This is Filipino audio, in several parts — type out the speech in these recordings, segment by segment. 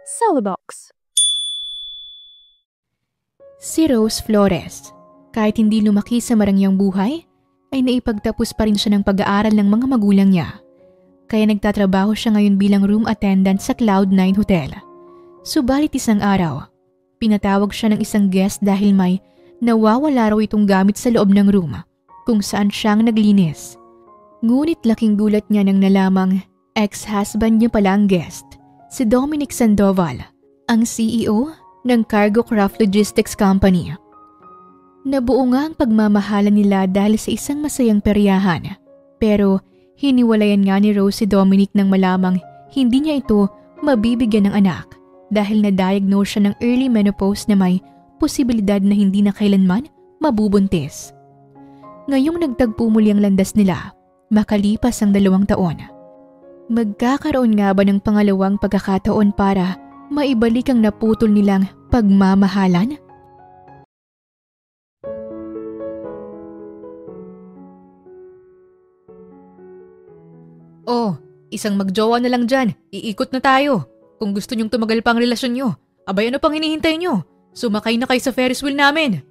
Celebox. Si Rose Flores, kahit hindi lumaki sa marangyang buhay, ay naipagtapos pa rin siya ng pag-aaral ng mga magulang niya. Kaya nagtatrabaho siya ngayon bilang room attendant sa Cloud9 Hotel. Subalit isang araw, pinatawag siya ng isang guest dahil may nawawala raw itong gamit sa loob ng room kung saan siyang naglinis. Ngunit laking gulat niya nang nalamang ex-husband niya pala ang guest, si Dominic Sandoval, ang CEO ng Cargo Craft Logistics Company. Nabuo nga ang pagmamahalan nila dahil sa isang masayang peryahan. Pero hiniwalayan nga ni Rose si Dominic nang malamang hindi niya ito mabibigyan ng anak dahil na-diagnose siya ng early menopause na may posibilidad na hindi na kailanman mabubuntis. Ngayong nagtagpo muli ang landas nila, makalipas ang 2 taon. Magkakaroon nga ba ng pangalawang pagkakataon para maibalik ang naputol nilang pagmamahalan? Oh, isang magjowa na lang dyan. Iikot na tayo. Kung gusto nyong tumagal pa ang relasyon nyo, abay ano pang hinihintay nyo? Sumakay na kayo sa Ferris wheel namin.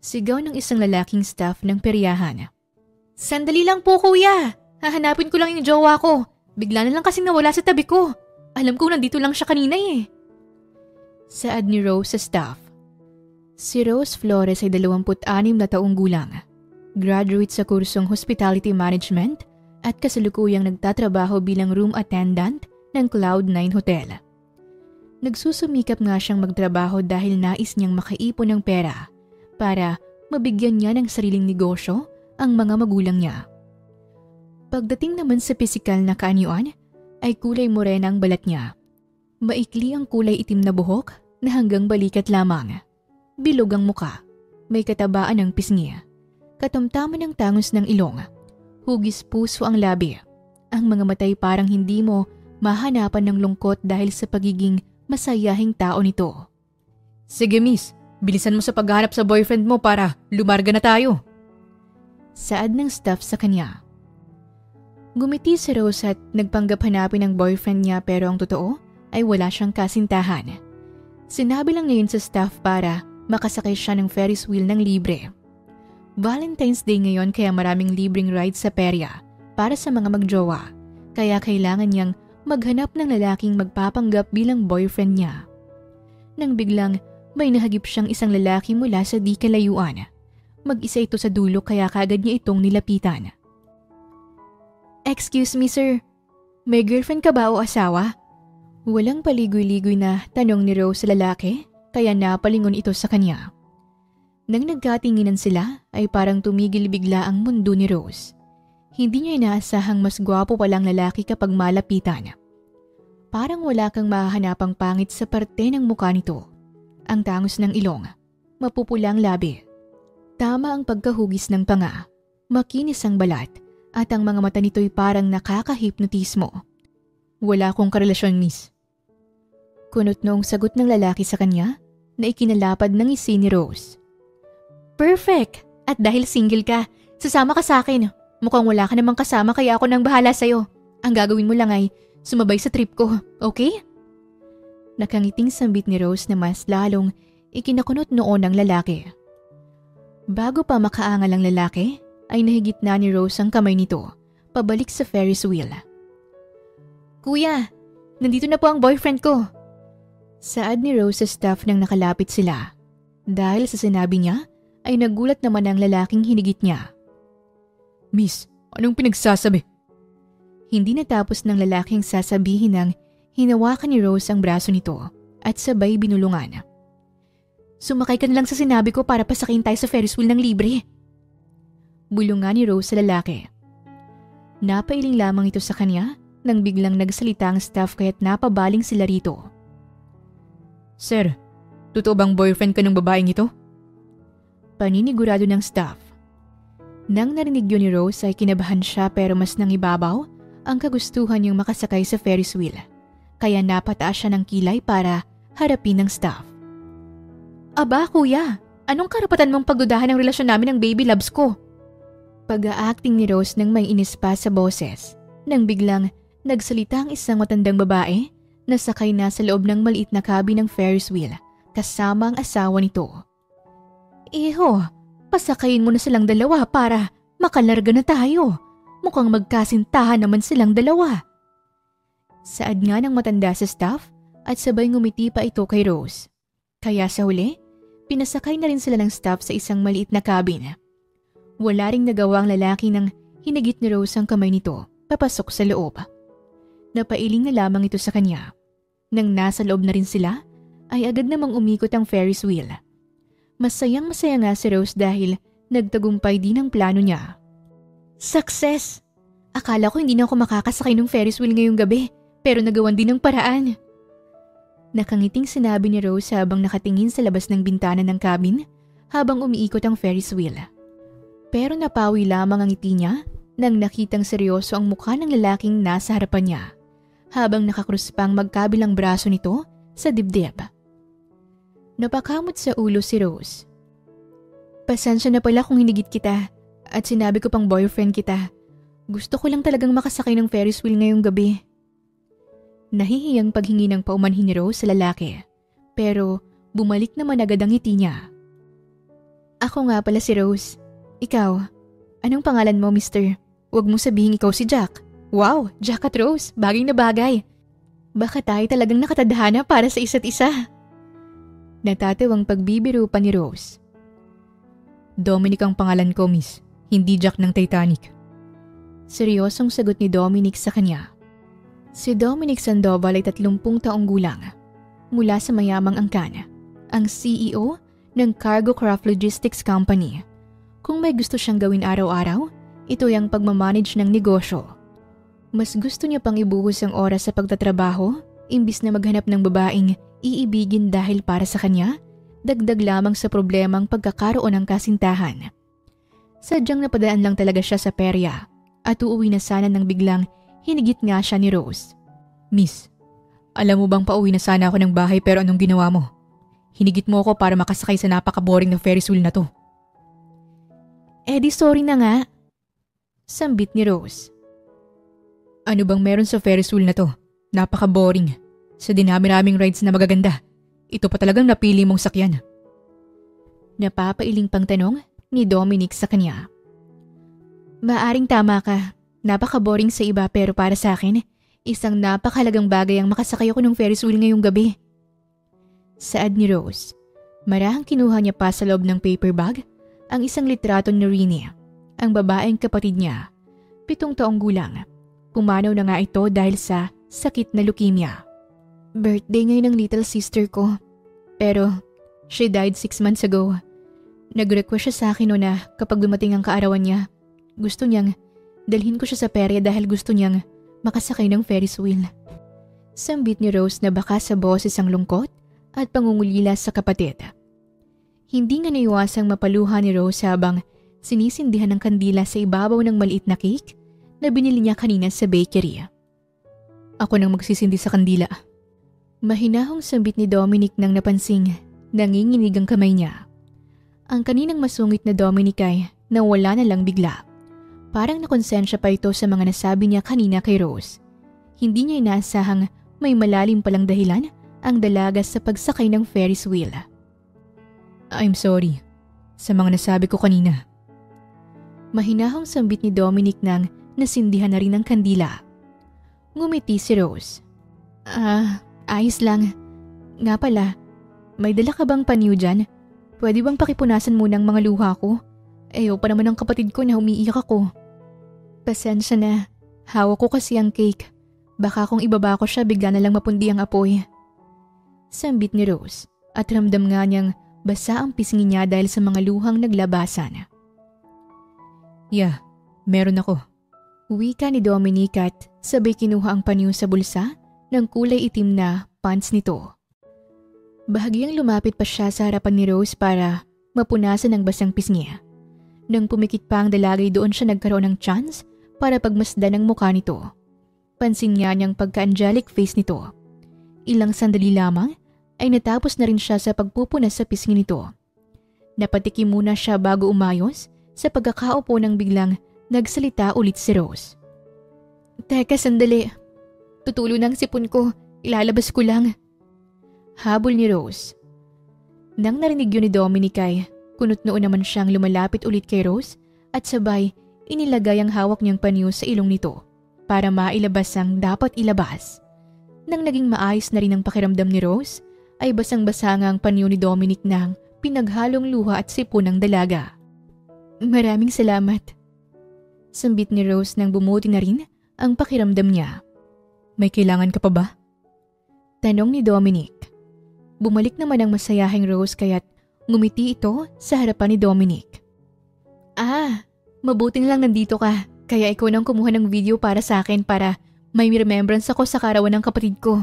Sigaw ng isang lalaking staff ng peryahan. Sandali lang po kuya. Hahanapin ko lang yung jowa ko. Bigla na lang kasing nawala sa tabi ko. Alam ko nandito lang siya kanina eh. Saad ni Rose sa staff. Si Rose Flores ay 26 na taong gulang. Graduate sa kursong Hospitality Management at kasalukuyang nagtatrabaho bilang room attendant ng Cloud9 Hotel. Nagsusumikap nga siyang magtrabaho dahil nais niyang makaipon ng pera para mabigyan niya ng sariling negosyo ang mga magulang niya. Pagdating naman sa pisikal na kaanyuan, ay kulay morena ang balat niya. Maikli ang kulay itim na buhok na hanggang balikat lamang. Bilog ang muka, may katabaan ng pisngi, katamtaman ng tangos ng ilong, hugis puso ang labi. Ang mga matay parang hindi mo mahanapan ng lungkot dahil sa pagiging masayahing tao nito. Sige miss, bilisan mo sa paghanap sa boyfriend mo para lumarga na tayo. Saad ng staff sa kanya. Gumiti si Rose at nagpanggap hanapin ang boyfriend niya pero ang totoo ay wala siyang kasintahan. Sinabi lang ngayon sa staff para makasakay siya ng Ferris wheel ng libre. Valentine's Day ngayon kaya maraming libreng rides sa perya para sa mga magjowa. Kaya kailangan niyang maghanap ng lalaking magpapanggap bilang boyfriend niya. Nang biglang may nahagip siyang isang lalaki mula sa di kalayuan. Mag-isa ito sa dulo kaya kagad niya itong nilapitan. Excuse me sir, may girlfriend ka ba o asawa? Walang paligoy-ligoy na tanong ni Rose sa lalaki kaya napalingon ito sa kanya. Nang nagkatinginan sila ay parang tumigil bigla ang mundo ni Rose. Hindi niya inaasahang mas gwapo palang lalaki kapag malapitan. Parang wala kang mahahanapang pangit sa parte ng mukha nito. Ang tangos ng ilong, mapupulang labi. Tama ang pagkahugis ng panga, makinis ang balat. At ang mga mata nito'y parang nakakahipnotismo. Wala akong karelasyon, miss. Kunot noong sagot ng lalaki sa kanya na ikinalapad ng ngisi ni Rose. Perfect! At dahil single ka, sasama ka sa akin. Mukhang wala ka namang kasama kaya ako nang bahala sa'yo. Ang gagawin mo lang ay sumabay sa trip ko, okay? Nakangiting sambit ni Rose na mas lalong ikinakunot noon ng lalaki. Bago pa makaangal ang lalaki, ay nahigit na ni Rose ang kamay nito, pabalik sa Ferris wheel. Kuya, nandito na po ang boyfriend ko. Saad ni Rose sa staff nang nakalapit sila. Dahil sa sinabi niya, ay nagulat naman ang lalaking hinigit niya. Miss, anong pinagsasabi? Hindi natapos ng lalaking sasabihin nang hinawakan ni Rose ang braso nito at sabay binulungan. Sumakay ka na lang sa sinabi ko para pasakayin tayo sa Ferris wheel ng libre. Bulungan ni Rose sa lalaki. Napailing lamang ito sa kanya nang biglang nagsalita ang staff kaya't napabaling sila rito. Sir, totoo bang boyfriend ka ng babaeng ito? Paninigurado ng staff. Nang narinig yun ni Rose ay kinabahan siya pero mas nangibabaw ang kagustuhan niyang makasakay sa Ferris wheel. Kaya napataas siya ng kilay para harapin ng staff. Aba kuya, anong karapatan mong pagdudahan ang relasyon namin ng baby loves ko? Pag-a-acting ni Rose nang may inis pa sa boses, nang biglang nagsalita ang isang matandang babae nasakay na sa loob ng maliit na cabin ng Ferris wheel kasama ang asawa nito. Iho, pasakayin mo na silang dalawa para makalarga na tayo. Mukhang magkasintahan naman silang dalawa. Saad nga ng matanda sa staff at sabay ngumiti pa ito kay Rose. Kaya sa huli, pinasakay na rin sila ng staff sa isang maliit na cabin. Wala ring nagawa ang lalaki nang hinagit ni Rose ang kamay nito papasok sa loob. Napailing na lamang ito sa kanya. Nang nasa loob na rin sila, ay agad namang umikot ang Ferris wheel. Masayang-masaya nga si Rose dahil nagtagumpay din ang plano niya. Success! Akala ko hindi na ako makakasakay ng Ferris wheel ngayong gabi, pero nagawan din ng paraan. Nakangiting sinabi ni Rose habang nakatingin sa labas ng bintana ng cabin habang umiikot ang Ferris wheel. Pero napawi lamang ang ngiti niya nang nakitang seryoso ang mukha ng lalaking nasa harapan niya habang nakakrus pa ang magkabilang braso nito sa dibdib. Napakamot sa ulo si Rose. Pasensya na pala kung hinigit kita at sinabi ko pang boyfriend kita. Gusto ko lang talagang makasakay ng Ferris wheel ngayong gabi. Nahihiyang paghingi ng paumanhin ni Rose sa lalaki, pero bumalik naman agad ang ngiti niya. Ako nga pala si Rose. Ikaw, anong pangalan mo, mister? Huwag mo sabihin ikaw si Jack. Wow, Jack at Rose, bagay na bagay. Baka tayo talagang nakatadhana para sa isa't isa. Natatawang pagbibiro pa ni Rose. Dominic ang pangalan ko, miss. Hindi Jack ng Titanic. Seryosong sagot ni Dominic sa kanya. Si Dominic Sandoval ay 30 taong gulang. Mula sa mayamang angkan, ang CEO ng Cargo Craft Logistics Company. Kung may gusto siyang gawin araw-araw, ito ay ang pagmamanage ng negosyo. Mas gusto niya pang ibuhos ang oras sa pagtatrabaho, imbis na maghanap ng babaeng iibigin dahil para sa kanya, dagdag lamang sa problemang pagkakaroon ng kasintahan. Sadyang napadaan lang talaga siya sa perya at uuwi na sana nang biglang hinigit nga siya ni Rose. Miss, alam mo bang pauwi na sana ako ng bahay pero anong ginawa mo? Hinigit mo ako para makasakay sa napaka-boring na Ferris wheel na to. Eh di sorry na nga. Sambit ni Rose. Ano bang meron sa Ferris wheel na to? Napaka-boring. Sa dinami-raming rides na magaganda, ito pa talagang napili mong sakyan. Napapailing pang tanong ni Dominic sa kanya. Maaring tama ka. Napaka-boring sa iba pero para sa akin, isang napakahalagang bagay ang makasakay ako ng Ferris wheel ngayong gabi. Saad ni Rose. Marahang kinuha niya pa sa loob ng paper bag ang isang litrato ni Rini, ang babaeng kapatid niya, 7 taong gulang. Pumanaw na nga ito dahil sa sakit na leukemia. Birthday ngayon ng little sister ko, pero she died 6 months ago. Nag-request siya sa akin no na kapag dumating ang kaarawan niya, gusto niyang dalhin ko siya sa perya dahil gusto niyang makasakay ng Ferris wheel. Sambit ni Rose na baka sa boses ang lungkot at pangungulila sa kapatid. Hindi nga naiwasang mapaluha ni Rose habang sinisindihan ng kandila sa ibabaw ng maliit na cake na binili niya kanina sa bakery. Ako nang magsisindi sa kandila. Mahinahong sambit ni Dominic nang napansing nanginginig ang kamay niya. Ang kaninang masungit na Dominic ay nawala na lang bigla. Parang nakonsensya pa ito sa mga nasabi niya kanina kay Rose. Hindi niya inaasahang may malalim palang dahilan ang dalaga sa pagsakay ng Ferris wheel. I'm sorry sa mga nasabi ko kanina. Mahinahong sambit ni Dominic nang nasindihan na rin ang kandila. Ngumiti si Rose. Ayos lang. Nga pala, may dala ka bang panyo dyan? Pwede bang pakipunasan muna ang mga luha ko? Ayaw pa naman ng kapatid ko na umiiyak ako. Pasensya na. Hawak ko kasi ang cake. Baka kung ibaba ko siya bigla na lang mapundi ang apoy. Sambit ni Rose at ramdam nga niyang basa ang pisngi niya dahil sa mga luhang naglabasan. Yeah, meron ako. Wika ni Dominic at sabay kinuha ang panyo sa bulsa ng kulay itim na pants nito. Bahagyang lumapit pa siya sa harapan ni Rose para mapunasan ang basang pisngi. Nang pumikit pa ang dalagay doon siya nagkaroon ng chance para pagmasdan ang mukha nito. Pansin niya niyang pagka-angelic face nito. Ilang sandali lamang ay natapos na rin siya sa pagpupunas sa pisngi nito. Napatikim muna siya bago umayos sa pagkakaupo nang biglang nagsalita ulit si Rose. Teka sandali. Tutulo ng sipon ko. Ilalabas ko lang. Habol ni Rose. Nang narinig yun ni Dominic ay kunot noon naman siyang lumalapit ulit kay Rose at sabay inilagay ang hawak niyang panyo sa ilong nito para mailabas ang dapat ilabas. Nang naging maayos na rin ang pakiramdam ni Rose ay basang-basa nga ang panyo ni Dominic ng pinaghalong luha at sipon ng dalaga. Maraming salamat. Sambit ni Rose nang bumuti na rin ang pakiramdam niya. May kailangan ka pa ba? Tanong ni Dominic. Bumalik naman ang masayahing Rose kaya't ngumiti ito sa harapan ni Dominic. Mabuting lang nandito ka kaya ikaw nang kumuha ng video para sa akin para may remembrance ako sa karawan ng kapatid ko.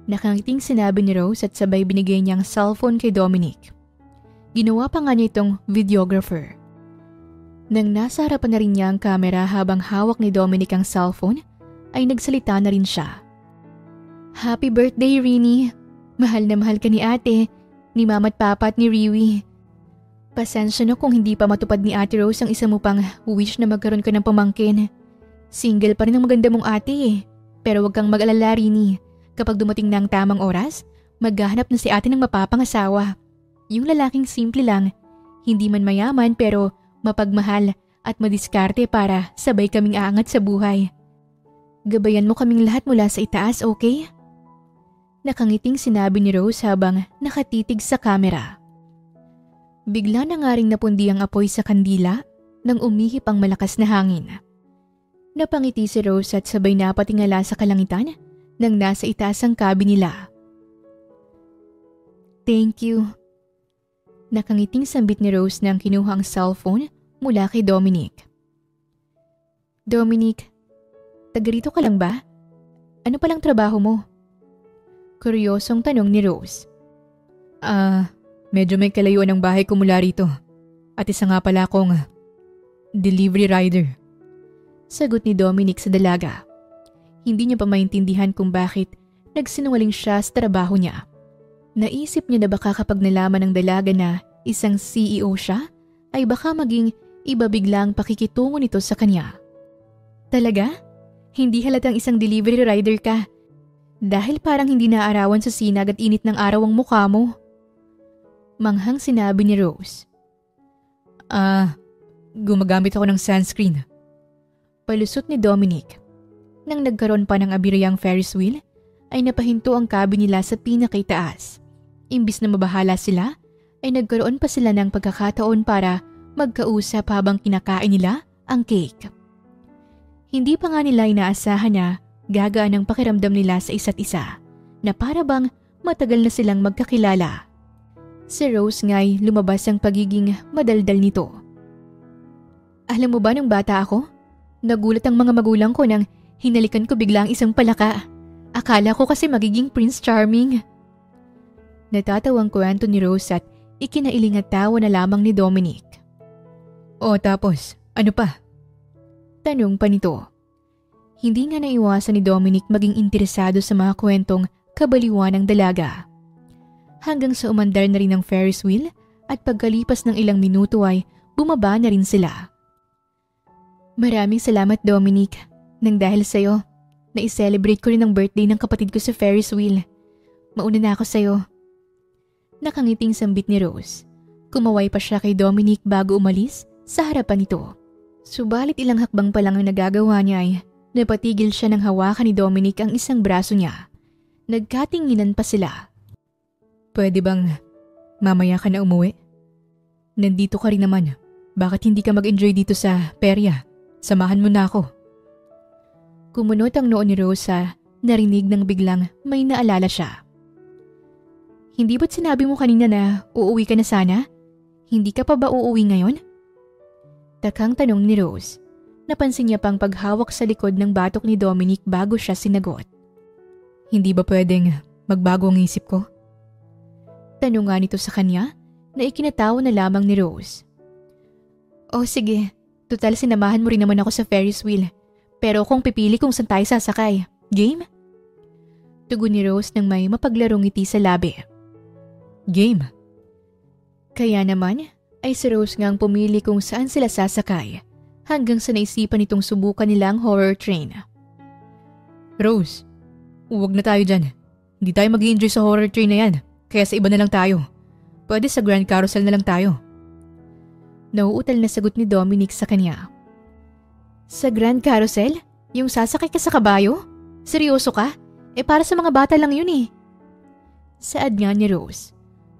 Nakangiting sinabi ni Rose at sabay binigay niya ang cellphone kay Dominic. Ginawa pa nga niya itong videographer. Nang nasa harapan na rin niya ang camera habang hawak ni Dominic ang cellphone, ay nagsalita na rin siya. Happy birthday, Rini! Mahal na mahal ka ni ate, ni mama at papa at ni Riwi. Pasensya na kung hindi pa matupad ni Ate Rose ang isa mo pang wish na magkaroon ka ng pamangkin. Single pa rin ang maganda mong ate eh. Pero wag kang mag-alala, Rini. Kapag dumating na ang tamang oras, maghahanap na si ate ng mapapangasawa. Yung lalaking simple lang, hindi man mayaman pero mapagmahal at madiskarte para sabay kaming aangat sa buhay. Gabayan mo kaming lahat mula sa itaas, okay? Nakangiting sinabi ni Rose habang nakatitig sa kamera. Bigla na nga ring napundi ang apoy sa kandila nang umihip ang malakas na hangin. Napangiti si Rose at sabay napatingala sa kalangitan nang nasa itaas ang cabin nila. Thank you. Nakangiting sambit ni Rose nang kinuha ang cellphone mula kay Dominic. Dominic, taga-rito ka lang ba? Ano palang trabaho mo? Kuryosong tanong ni Rose. Medyo may kalayuan ang bahay ko mula rito. At isa nga pala akong delivery rider. Sagot ni Dominic sa dalaga. Hindi niya pa maintindihan kung bakit nagsinungaling siya sa trabaho niya. Naisip niya na baka kapag nalaman ng dalaga na isang CEO siya, ay baka maging iba biglang pakikitungo nito sa kanya. Talaga? Hindi halatang isang delivery rider ka. Dahil parang hindi naarawan sa sinag at init ng araw ang mukha mo. Manghang sinabi ni Rose. Gumagamit ako ng sunscreen. Palusot ni Dominic. Nang nagkaroon pa ng abirayang Ferris wheel, ay napahinto ang cabin nila sa pinakaitaas. Imbis na mabahala sila, ay nagkaroon pa sila ng pagkakataon para magkausap habang kinakain nila ang cake. Hindi pa nga nila inaasahan na gagaan ang pakiramdam nila sa isa't isa, na para bang matagal na silang magkakilala. Si Rose nga'y lumabas ang pagiging madaldal nito. Alam mo ba nung bata ako? Nagulat ang mga magulang ko nang hinalikan ko biglang isang palaka. Akala ko kasi magiging Prince Charming. Natatawang kwento ni Rose at ikinailing at tawa na lamang ni Dominic. O tapos, ano pa? Tanong pa nito. Hindi nga naiwasan ni Dominic maging interesado sa mga kwentong kabaliwan ng dalaga. Hanggang sa umandar na rin ang Ferris wheel at pagkalipas ng ilang minuto ay bumaba na rin sila. Maraming salamat, Dominic. Nang dahil sa'yo, na-celebrate ko rin ang birthday ng kapatid ko sa Ferris wheel. Mauna na ako sa'yo. Nakangiting sambit ni Rose. Kumaway pa siya kay Dominic bago umalis sa harapan nito. Subalit ilang hakbang pa lang ang nagagawa niya ay napatigil siya ng hawakan ni Dominic ang isang braso niya. Nagkatinginan pa sila. Pwede bang mamaya ka na umuwi? Nandito ka rin naman. Bakit hindi ka mag-enjoy dito sa perya? Samahan mo na ako. Kumunot ang noo ni Rosa, narinig ng biglang may naalala siya. Hindi ba't sinabi mo kanina na uuwi ka na sana? Hindi ka pa ba uuwi ngayon? Takang tanong ni Rose. Napansin niya pang paghawak sa likod ng batok ni Dominic bago siya sinagot. Hindi ba pwedeng magbago ang isip ko? Tanong nga nito sa kanya na ikinatawa na lamang ni Rose. Oh sige, total sinamahan mo rin naman ako sa Ferris wheel. Pero kung pipili kung saan tayo sasakay, game? Tugon ni Rose nang may mapaglarong ngiti sa labi. Game? Kaya naman ay si Rose ngang pumili kung saan sila sasakay hanggang sa naisipan itong subukan nilang horror train. Rose, Huwag na tayo dyan. Hindi tayo mag-i-enjoy sa horror train na yan. Kaya sa iba na lang tayo. Pwede sa Grand Carousel na lang tayo. Nauutal na sagot ni Dominic sa kanya. Sa Grand Carousel? Yung sasakay ka sa kabayo? Seryoso ka? Para sa mga bata lang yun eh. Saad nga ni Rose.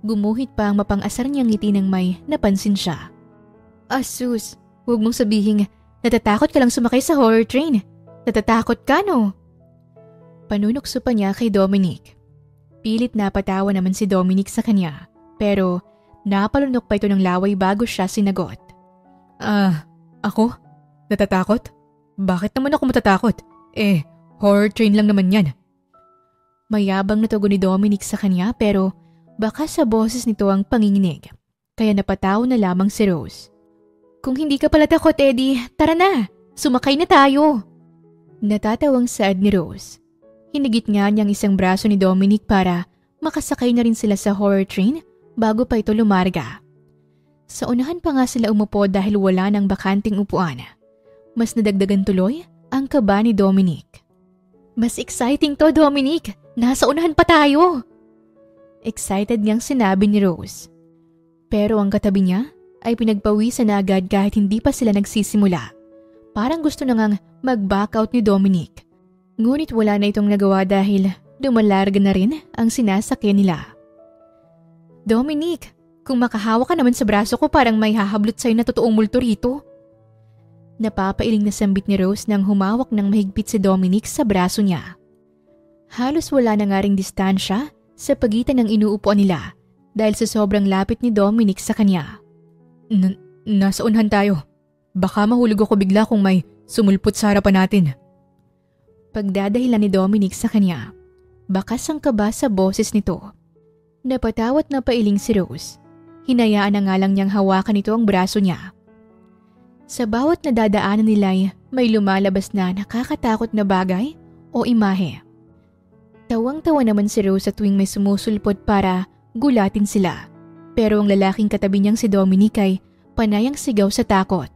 Gumuhit pa ang mapang-asar niyang ngiti nang may napansin siya. Asus, huwag mong sabihin natatakot ka lang sumakay sa horror train. Natatakot ka no? Panunukso pa niya kay Dominic. Pilit na patawa naman si Dominic sa kanya, pero napalunok pa ito ng laway bago siya sinagot. Ako? Natatakot? Bakit naman ako matatakot? Horror train lang naman yan. Mayabang na tugon ni Dominic sa kanya pero baka sa boses nito ang panginginig, kaya napatawa na lamang si Rose. Kung hindi ka pala takot, Eddie, tara na, sumakay na tayo. Natatawang saad ni Rose. Hinigit nga niyang isang braso ni Dominic para makasakay na rin sila sa horror train bago pa ito lumarga. Sa unahan pa nga sila umupo dahil wala nang bakanting upuan. Mas nadagdagan tuloy ang kaba ni Dominic. Mas exciting to, Dominic. Nasa unahan pa tayo. Excited niyang sinabi ni Rose. Pero ang katabi niya ay pinagpawisan na agad kahit hindi pa sila nagsisimula. Parang gusto na ngang mag-back out ni Dominic. Ngunit wala na itong nagawa dahil lumalarga na rin ang sinasakyan nila. Dominic, kung makahawa ka naman sa braso ko parang may hahablot sa'yo na totoong multo rito. Napapailing na sambit ni Rose nang humawak ng mahigpit si Dominic sa braso niya. Halos wala na nga ring distansya sa pagitan ng inuupuan nila dahil sa sobrang lapit ni Dominic sa kanya. Nasa unahan tayo. Baka mahulog ako bigla kung may sumulpot sa harapan natin. Pagdadahilan ni Dominic sa kanya, bakas ang kaba sa boses nito. Napatawat na pailing si Rose. Hinayaan na nga lang niyang hawakan nito ang braso niya. Sa bawat nadadaanan nila'y may lumalabas na nakakatakot na bagay o imahe. Tawang-tawa naman si Rose sa tuwing may sumusulpot para gulatin sila. Pero ang lalaking katabi niyang si Dominic ay panayang sigaw sa takot.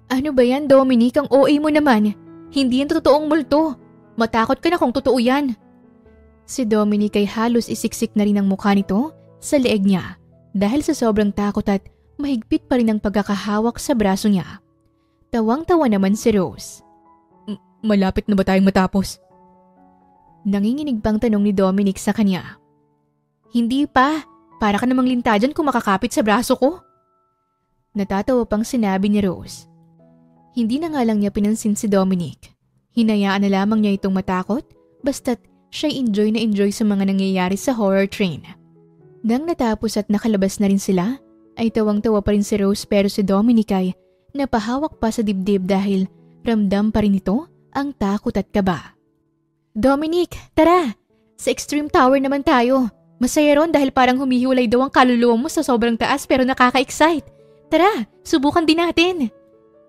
Ano ba yan, Dominic? Ang OA mo naman. Hindi yan totoong multo. Matakot ka na kung totoo yan. Si Dominic ay halos isiksik na rin ang mukha nito sa leeg niya dahil sa sobrang takot at mahigpit pa rin ang pagkakahawak sa braso niya. Tawang-tawa naman si Rose. Malapit na ba tayong matapos? Nanginginig pang tanong ni Dominic sa kanya. Hindi pa. Para ka namang linta dyan kung makakapit sa braso ko. Natatawa pang sinabi ni Rose. Hindi na nga lang niya pinansin si Dominic. Hinayaan na lamang niya itong matakot basta't siya'y enjoy na enjoy sa mga nangyayari sa horror train. Nang natapos at nakalabas na rin sila, ay tawang-tawa pa rin si Rose pero si Dominic ay napahawak pa sa dibdib dahil ramdam pa rin ito ang takot at kaba. Dominic, tara! Sa Extreme Tower naman tayo. Masaya ron dahil parang humihiwalay daw ang kaluluwa mo sa sobrang taas pero nakaka-excite. Tara, subukan din natin.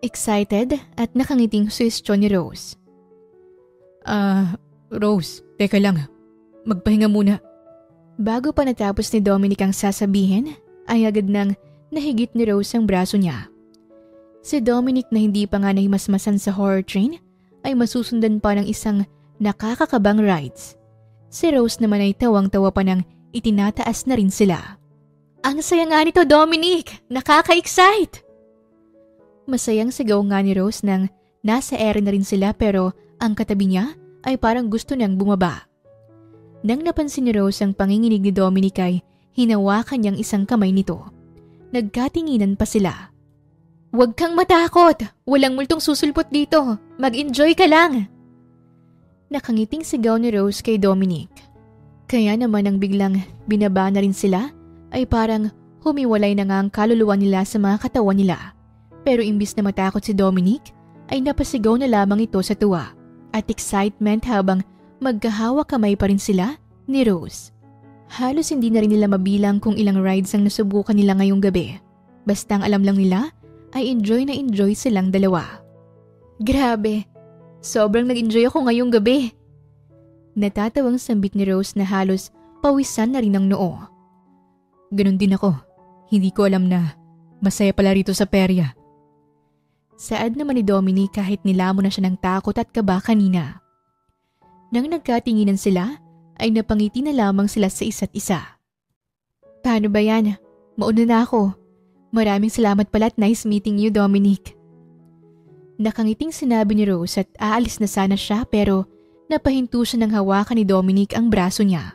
Excited at nakangiting suwestyon ni Rose. Rose, teka lang. Magpahinga muna. Bago pa natapos ni Dominic ang sasabihin, ay agad nang nahigit ni Rose ang braso niya. Si Dominic na hindi pa nga nahimasmasan sa horror train ay masusundan pa ng isang nakakakabang rides. Si Rose naman ay tawang-tawa pa nang itinataas na rin sila. Ang saya nga nito, Dominic! Nakaka-excite! Masayang sigaw nga ni Rose nang nasa ere na rin sila pero ang katabi niya ay parang gusto niyang bumaba. Nang napansin ni Rose ang panginginig ni Dominic ay hinawakan niyang isang kamay nito. Nagkatinginan pa sila. Huwag kang matakot! Walang multong susulpot dito! Mag-enjoy ka lang! Nakangiting sigaw ni Rose kay Dominic. Kaya naman ang biglang binaba na rin sila ay parang humiwalay na nga ang kaluluwa nila sa mga katawan nila. Pero imbis na matakot si Dominic, ay napasigaw na lamang ito sa tuwa at excitement habang magkahawak kamay pa rin sila ni Rose. Halos hindi na rin nila mabilang kung ilang rides ang nasubukan nila ngayong gabi. Basta ang alam lang nila ay enjoy na enjoy silang dalawa. Grabe, sobrang nag-enjoy ako ngayong gabi. Natatawang sambit ni Rose na halos pawisan na rin ang noo. Ganun din ako. Hindi ko alam na masaya pala rito sa perya. Saad naman ni Dominic kahit nilamon na siya ng takot at kaba kanina. Nang nagkatinginan sila, ay napangiti na lamang sila sa isa't isa. Paano ba yan? Mauna na ako. Maraming salamat pala at nice meeting you, Dominic. Nakangiting sinabi ni Rose at aalis na sana siya pero napahinto siya ng hawakan ni Dominic ang braso niya.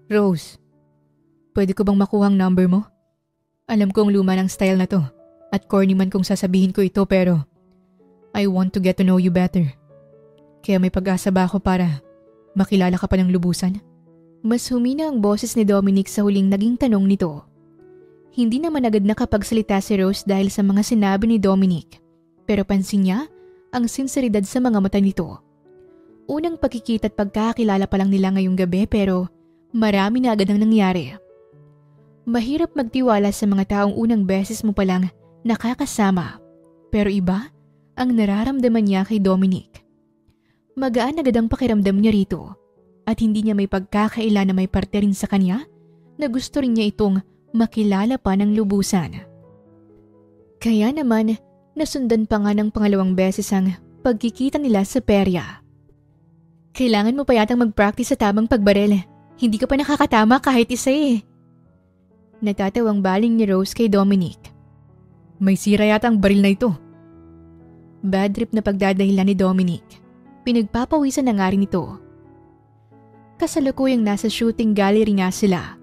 Rose, pwede ko bang makuha ang number mo? Alam kong luma ng style na to at corny man kung sasabihin ko ito pero I want to get to know you better. Kaya may pag-asa ba ako para makilala ka pa ng lubusan? Mas humina ang boses ni Dominic sa huling naging tanong nito. Hindi naman agad nakapagsalita si Rose dahil sa mga sinabi ni Dominic, pero pansin niya ang sinseridad sa mga mata nito. Unang pagkikita at pagkakilala pa lang nila ngayong gabi pero marami na agad ang nangyari. Mahirap magtiwala sa mga taong unang beses mo palang nakakasama, pero iba ang nararamdaman niya kay Dominic. Magaan agad ang pakiramdam niya rito at hindi niya may pagkakaila na may parte rin sa kanya na gusto rin niya itong makilala pa ng lubusan. Kaya naman, nasundan pa nga ng pangalawang beses ang pagkikita nila sa perya. Kailangan mo pa yatang mag-practice sa tamang pagbaril. Hindi ka pa nakakatama kahit isa eh. Natatawang baling ni Rose kay Dominic. May sira yata ang baril na ito. Bad trip na pagdadahilan ni Dominic. Pinagpapawisan na nga rin ito. Kasalukuyang nasa shooting gallery nga sila.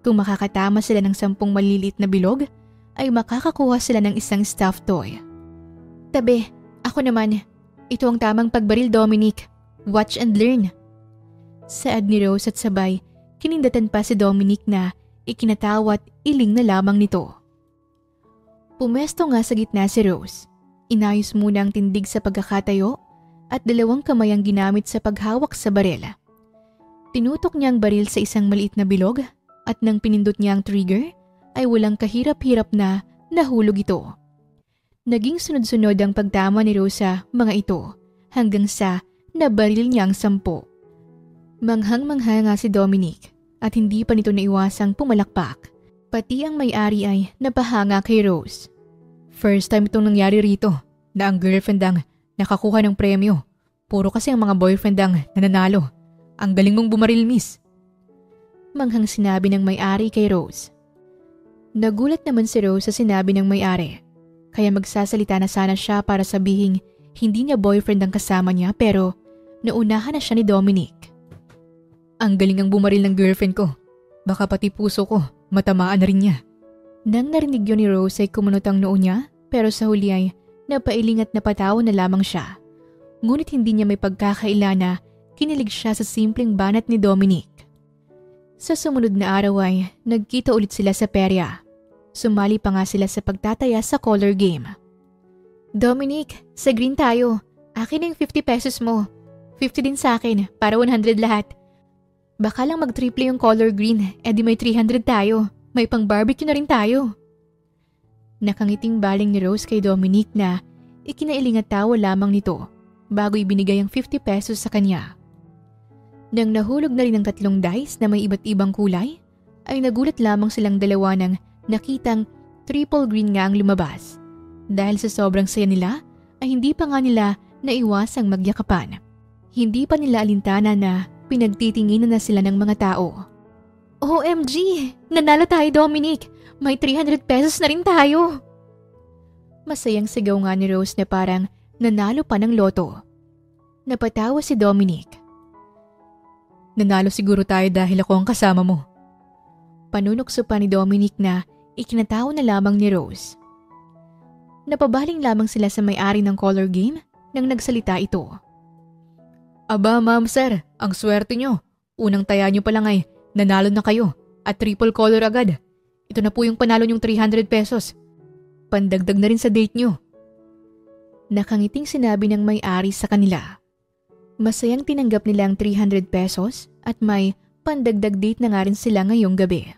Kung makakatama sila ng 10 maliliit na bilog, ay makakakuha sila ng isang stuffed toy. Tabi, ako naman. Ito ang tamang pagbaril, Dominic. Watch and learn. Saad ni Rose at sabay, kinindatan pa si Dominic na ikinatawa at iling na lamang nito. Pumesto nga sa gitna si Rose. Inayos muna ang tindig sa pagkakatayo at 2 kamay ang ginamit sa paghawak sa baril. Tinutok niya ang baril sa isang maliit na bilog at nang pinindot niya ang trigger ay walang kahirap-hirap na nahulog ito. Naging sunod-sunod ang pagtama ni Rose sa mga ito hanggang sa nabaril niya ang 10. Manghang-mangha nga si Dominic at hindi pa nito naiwasang pumalakpak. Pati ang may-ari ay napahanga kay Rose. First time itong nangyari rito na ang girlfriend ang nakakuha ng premyo. Puro kasi ang mga boyfriend ang nananalo. Ang galing mong bumaril, miss. Manghang sinabi ng may-ari kay Rose. Nagulat naman si Rose sa sinabi ng may-ari. Kaya magsasalita na sana siya para sabihing hindi niya boyfriend ang kasama niya pero naunahan na siya ni Dominic. Ang galing ang bumaril ng girlfriend ko. Baka pati puso ko, matamaan na rin niya. Nang narinig yun ni Rose ay kumunot ang noo niya pero sa huli ay napailing at napatawa na lamang siya. Ngunit hindi niya may pagkakaila na kinilig siya sa simpleng banat ni Dominic. Sa sumunod na araw ay nagkita ulit sila sa perya. Sumali pa nga sila sa pagtataya sa color game. Dominic, sa green tayo. Akin yung 50 pesos mo. 50 din sa akin, para 100 lahat. Baka lang mag-triple yung color green, edi may 300 tayo. May pang barbecue na rin tayo. Nakangiting baling ni Rose kay Dominic na ikinailing at tawa lamang nito bago ibinigay ang 50 pesos sa kanya. Nang nahulog na rin ang 3 dice na may iba't ibang kulay, ay nagulat lamang silang dalawa nang nakitang triple green nga ang lumabas. Dahil sa sobrang saya nila, ay hindi pa nga nila naiwasang magyakapan. Hindi pa nila alintana na pinagtitinginan na sila ng mga tao. OMG! Nanalo tayo, Dominic! May 300 pesos na rin tayo! Masayang sigaw nga ni Rose na parang nanalo pa ng loto. Napatawa si Dominic. Nanalo siguro tayo dahil ako ang kasama mo. Panunokso pa ni Dominic na ikinatawa na lamang ni Rose. Napabaling lamang sila sa may-ari ng color game nang nagsalita ito. Aba ma'am sir, ang swerte nyo. Unang taya nyo pa lang ay nanalo na kayo at triple color agad. Ito na po yung panalo nyong 300 pesos. Pandagdag na rin sa date nyo. Nakangiting sinabi ng may-ari sa kanila. Masayang tinanggap nila ang 300 pesos at may pandagdag date na nga rin sila ngayong gabi.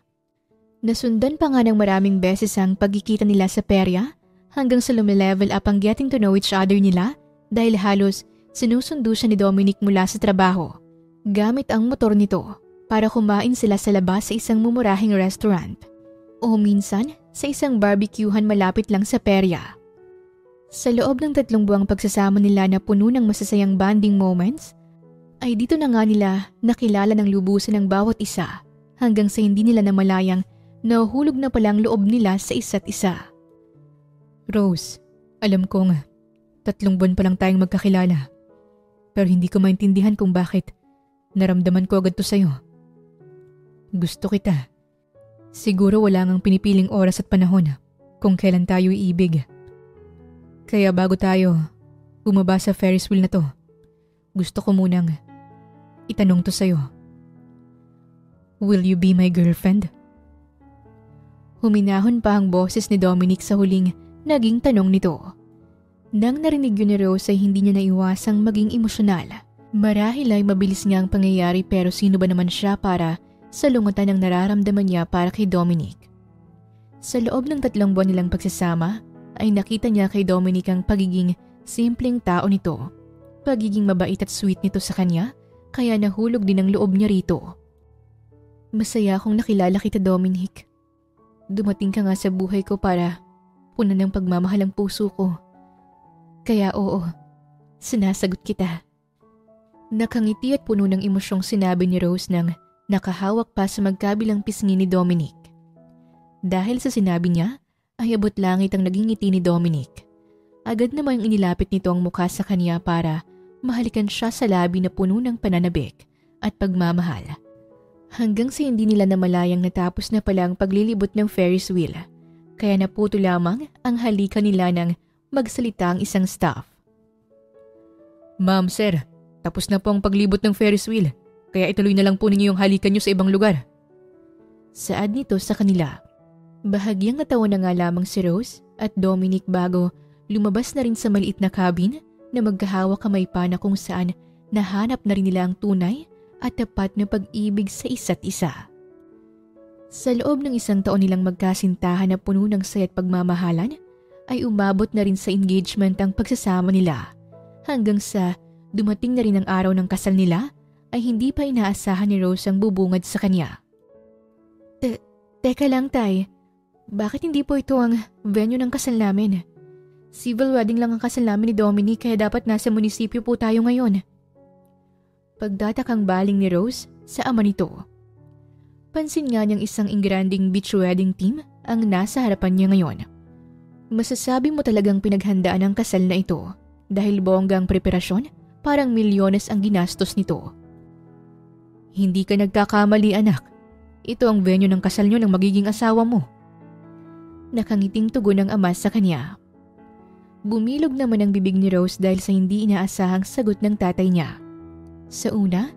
Nasundan pa nga ng maraming beses ang pagkikita nila sa perya hanggang sa lumilevel up ang getting to know each other nila dahil halos sinusundo siya ni Dominic mula sa trabaho gamit ang motor nito para kumain sila sa labas sa isang mumurahing restaurant o minsan sa isang barbecuehan malapit lang sa perya. Sa loob ng 3 buwang pagsasama nila na puno ng masasayang bonding moments ay dito na nga nila nakilala ng lubusan ng bawat isa hanggang sa hindi nila namalayang nahuhulog na palang loob nila sa isa't isa. Rose, alam kong 3 buwan pa lang tayong magkakilala. Pero hindi ko maintindihan kung bakit naramdaman ko agad to sa'yo. Gusto kita. Siguro wala ngang pinipiling oras at panahon kung kailan tayo iibig. Kaya bago tayo bumaba sa Ferris wheel na to, gusto ko munang itanong to sa'yo. Will you be my girlfriend? Huminahon pa ang boses ni Dominic sa huling naging tanong nito. Nang narinig yun ni Rose ay hindi niya naiwasang maging emosyonal. Marahil ay mabilis nga ang pangyayari pero sino ba naman siya para salungutan ang nararamdaman niya para kay Dominic. Sa loob ng 3 buwan nilang pagsasama ay nakita niya kay Dominic ang pagiging simpleng tao nito. Pagiging mabait at sweet nito sa kanya kaya nahulog din ang loob niya rito. Masaya akong nakilala kita, Dominic. Dumating ka nga sa buhay ko para punan ng pagmamahal ang puso ko. Kaya oo, sinasagot kita. Nakangiti at puno ng emosyong sinabi ni Rose nang nakahawak pa sa magkabilang pisngi ni Dominic. Dahil sa sinabi niya, ay abot langit ang naging ngiti ni Dominic. Agad namang inilapit nito ang mukha sa kanya para mahalikan siya sa labi na puno ng pananabik at pagmamahal. Hanggang sa hindi nila namalayang natapos na pala ang paglilibot ng Ferris wheel. Kaya naputo lamang ang halikan nila ng magsalita ang isang staff. Ma'am, sir, tapos na po ang paglibot ng Ferris wheel. Kaya ituloy na lang po ninyo yung halikan nyo sa ibang lugar. Saad nito sa kanila. Bahagyang natawa na nga lamang si Rose at Dominic bago lumabas na rin sa maliit na cabin na magkahawak kamay pa na kung saan nahanap na rin nila ang tunay at tapat na pag-ibig sa isa't isa. Sa loob ng 1 taon nilang magkasintahan na puno ng saya at pagmamahalan, ay umabot na rin sa engagement ang pagsasama nila. Hanggang sa dumating na rin ang araw ng kasal nila, ay hindi pa inaasahan ni Rose ang bubungad sa kanya. Teka lang, Tay. Bakit hindi po ito ang venue ng kasal namin? Civil wedding lang ang kasal namin ni Dominic kaya dapat nasa munisipyo po tayo ngayon. Pagdatakang baling ni Rose sa ama nito. Pansin nga niyang isang ingranding beach wedding team ang nasa harapan niya ngayon. Masasabi mo talagang pinaghandaan ang kasal na ito dahil bonggang preparasyon, parang milyones ang ginastos nito. Hindi ka nagkakamali, anak. Ito ang venue ng kasal niyo ng magiging asawa mo. Nakangiting tugon ng ama sa kanya. Bumilog naman ang bibig ni Rose dahil sa hindi inaasahang sagot ng tatay niya. Sa una,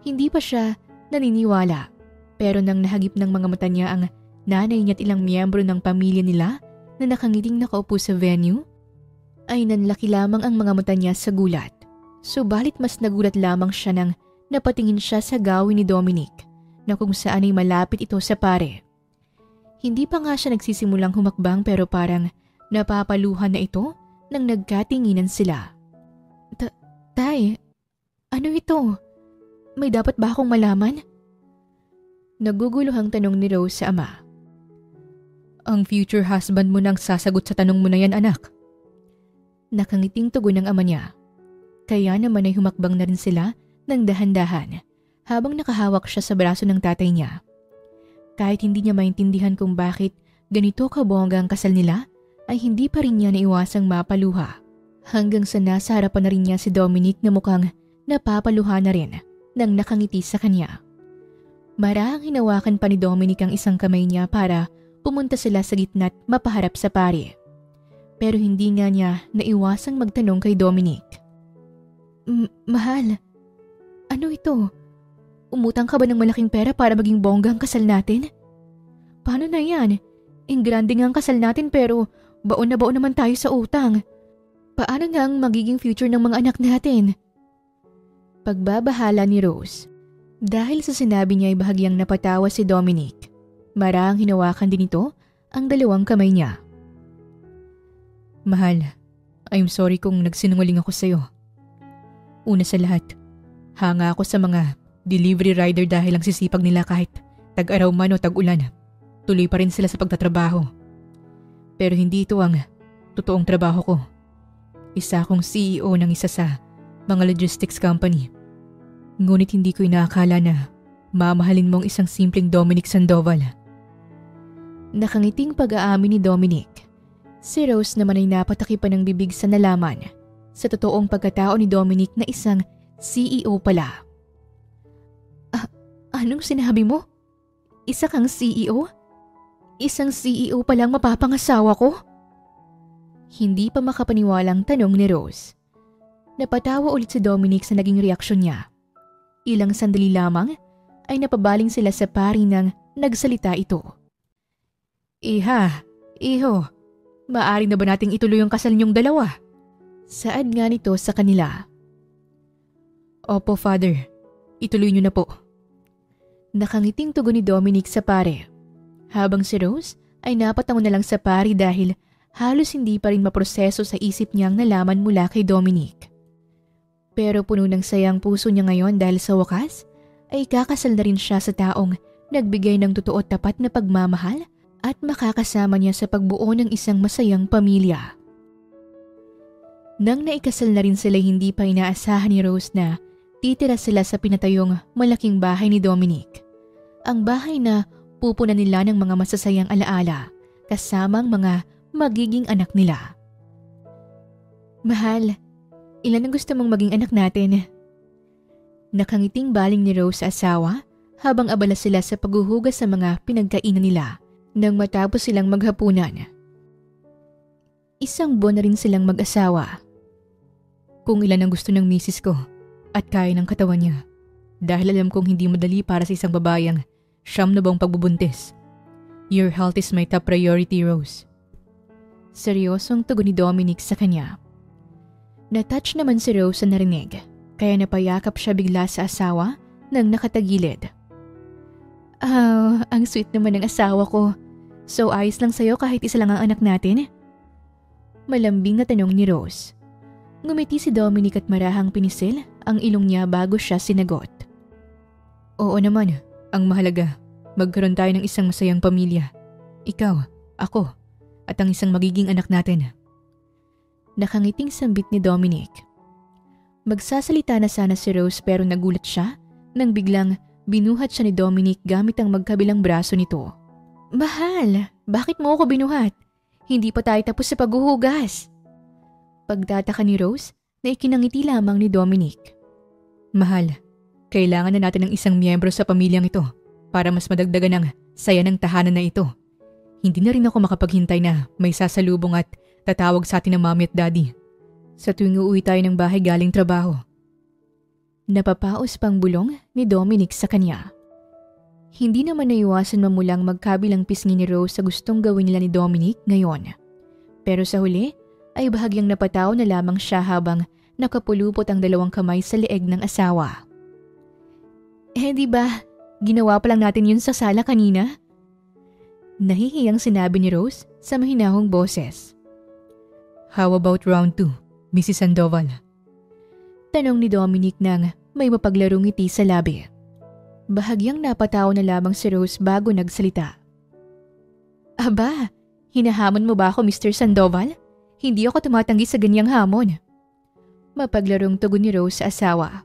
hindi pa siya naniniwala. Pero nang nahagip ng mga mata niya ang nanay niya at ilang miyembro ng pamilya nila na nakangiting nakaupo sa venue, ay nanlaki lamang ang mga mata niya sa gulat. Subalit mas nagulat lamang siya nang napatingin siya sa gawin ni Dominic na kung saan ay malapit ito sa pare. Hindi pa nga siya nagsisimulang humakbang pero parang napapaluhan na ito nang nagkatinginan sila. Tay, ano ito? May dapat ba akong malaman? Naguguluhang tanong ni Rose sa ama. Ang future husband mo nang sasagot sa tanong mo na yan, anak. Nakangiting tugon ng ama niya. Kaya naman ay humakbang na rin sila ng dahan-dahan habang nakahawak siya sa braso ng tatay niya. Kahit hindi niya maintindihan kung bakit ganito kabongga ang kasal nila, ay hindi pa rin niya naiwasang mapaluha. Hanggang sa nasa harapan na rin niya si Dominic na mukhang napapaluha na rin nang nakangiti sa kanya. Marahang hinawakan pa ni Dominic ang isang kamay niya para pumunta sila sa gitna at mapaharap sa pare. Pero hindi nga niya naiwasang magtanong kay Dominic. Mahal, ano ito? Umutang ka ba ng malaking pera para maging bongga ang kasal natin? Paano na yan? Ingrande nga ang kasal natin pero baon na baon naman tayo sa utang. Paano na ang magiging future ng mga anak natin? Pagbabahala ni Rose. Dahil sa sinabi niya ay bahagyang napatawa si Dominic. Marahang hinawakan din ito ang 2 kamay niya. Mahal, I'm sorry kung nagsinungaling ako sa'yo. Una sa lahat, hanga ako sa mga delivery rider dahil ang sisipag nila kahit tag-araw man o tag-ulan. Tuloy pa rin sila sa pagtatrabaho. Pero hindi ito ang totoong trabaho ko. Isa akong CEO ng isa sa mga logistics company. Ngunit hindi ko inaakala na mamahalin mo ang isang simpleng Dominic Sandoval. Nakangiting pag-aamin ni Dominic. Si Rose naman ay napatakipan ng bibig sa nalaman sa totoong pagkatao ni Dominic na isang CEO pala. Anong sinabi mo? Isa kang CEO? Isang CEO palang mapapangasawa ko? Hindi pa makapaniwalang tanong ni Rose. Napatawa ulit si Dominic sa naging reaksyon niya. Ilang sandali lamang ay napabaling sila sa pari nang nagsalita ito. Iha, iho, maaari na ba nating ituloy ang kasal niyong dalawa? Saad nga nito sa kanila. Opo, Father. Ituloy niyo na po. Nakangiting tugon ni Dominic sa pare. Habang si Rose ay napatango na lang sa pari dahil halos hindi pa rin maproseso sa isip niyang nalaman mula kay Dominic. Pero puno ng sayang puso niya ngayon dahil sa wakas ay kakasal na rin siya sa taong nagbigay ng totoo at tapat na pagmamahal at makakasama niya sa pagbuo ng isang masayang pamilya. Nang naikasal na rin sila, hindi pa inaasahan ni Rose na titira sila sa pinatayong malaking bahay ni Dominic. Ang bahay na pupunan nila ng mga masasayang alaala kasamang mga magiging anak nila. Mahal, ilan ang gusto mong maging anak natin? Nakangiting baling ni Rose sa asawa habang abala sila sa paghuhugas sa mga pinagkainan nila nang matapos silang maghapunan. Isang buwan na rin silang mag-asawa. Kung ilan ang gusto ng misis ko at kaya ng katawan niya. Dahil alam kong hindi madali para sa isang babayang siyam na buwang pagbubuntis. Your health is my top priority, Rose. Seryosong tugon ni Dominic sa kanya. Natouch naman si Rose sa narinig, kaya napayakap siya bigla sa asawa nang nakatagilid. Ang sweet naman ng asawa ko. So ayos lang sa'yo kahit isa lang ang anak natin? Malambing na tanong ni Rose. Ngumiti si Dominic at marahang pinisil ang ilong niya bago siya sinagot. Oo naman, ang mahalaga, magkaroon tayo ng isang masayang pamilya. Ikaw, ako, at ang isang magiging anak natin. Nakangiting sambit ni Dominic. Magsasalita na sana si Rose pero nagulat siya nang biglang binuhat siya ni Dominic gamit ang magkabilang braso nito. Mahal, bakit mo ako binuhat? Hindi pa tayo tapos sa paghuhugas. Pagtataka ni Rose na ikinangiti lamang ni Dominic. Mahal, kailangan na natin ng isang miyembro sa pamilyang ito para mas madagdagan ang saya ng tahanan na ito. Hindi na rin ako makapaghintay na may sasalubong at tatawag sa atin ng mommy at daddy. Sa tuwing uuwi tayo ng bahay galing trabaho. Napapaos pang bulong ni Dominic sa kanya. Hindi naman naiwasan mamulang magkabilang pisngi ni Rose sa gustong gawin nila ni Dominic ngayon. Pero sa huli ay bahagyang napataw na lamang siya habang nakapulupot ang dalawang kamay sa leeg ng asawa. Di ba, ginawa pa lang natin yun sa sala kanina? Nahihiyang sinabi ni Rose sa mahinahong boses. How about round 2, Mrs. Sandoval? Tanong ni Dominic nang may mapaglarong ngiti sa labi. Bahagyang napatawa na lamang si Rose bago nagsalita. Aba, hinahamon mo ba ako, Mr. Sandoval? Hindi ako tumatanggi sa ganyang hamon. Mapaglarong tugon ni Rose sa asawa.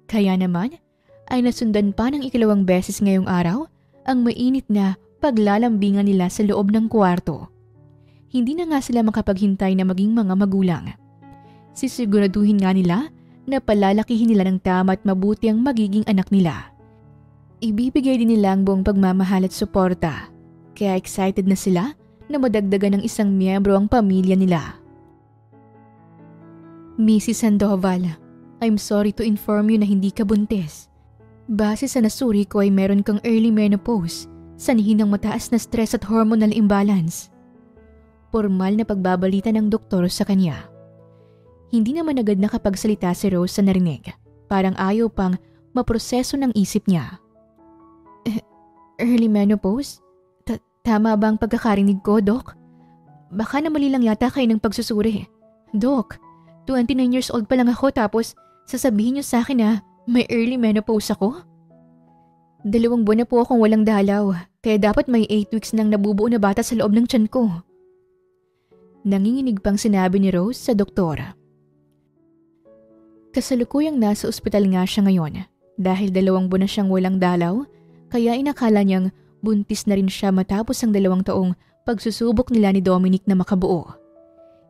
Kaya naman ay nasundan pa ng ikalawang beses ngayong araw ang mainit na paglalambingan nila sa loob ng kwarto. Hindi na nga sila makapaghintay na maging mga magulang. Sisiguraduhin nga nila na palalakihin nila ng tama at mabuti ang magiging anak nila. Ibibigay din nila ang buong pagmamahal at suporta, kaya excited na sila na madagdagan ng isang miyembro ang pamilya nila. Mrs. Sandoval, I'm sorry to inform you na hindi ka buntis. Base sa nasuri ko ay meron kang early menopause, sanhin ng mataas na stress at hormonal imbalance. Formal na pagbabalita ng doktor sa kanya. Hindi naman agad nakapagsalita si Rose sa narinig. Parang ayaw pang maproseso ng isip niya. Early menopause? Tama ba ang pagkakarinig ko, Doc? Baka na mali lang yata kayo ng pagsusuri. Doc, 29 years old pa lang ako tapos sasabihin niyo sa akin na may early menopause ako? 2 buwan na po akong walang dalaw, kaya dapat may 8 weeks nang nabubuo na bata sa loob ng tiyan ko. Nanginginig pang sinabi ni Rose sa doktor. Kasalukuyang nasa ospital nga siya ngayon, Dahil 2 buwan na siyang walang dalaw, kaya inakala niyang buntis na rin siya matapos ang 2 taong pagsusubok nila ni Dominic na makabuo.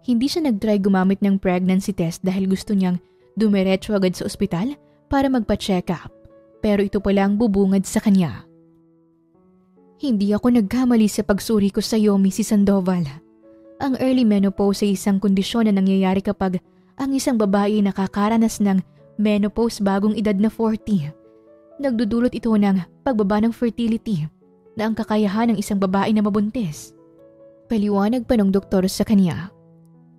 Hindi siya nag-try gumamit ng pregnancy test dahil gusto niyang dumiretso agad sa ospital para magpa-check up. Pero ito pala ang bubungad sa kanya. Hindi ako nagkamali sa pagsuri ko sa iyo, Mrs. Sandoval. Ang early menopause ay isang kondisyon na nangyayari kapag ang isang babae ay nakakaranas ng menopause bagong edad na 40. Nagdudulot ito ng pagbaba ng fertility na ang kakayahan ng isang babae na mabuntis. Paliwanag pa ng doktor sa kanya.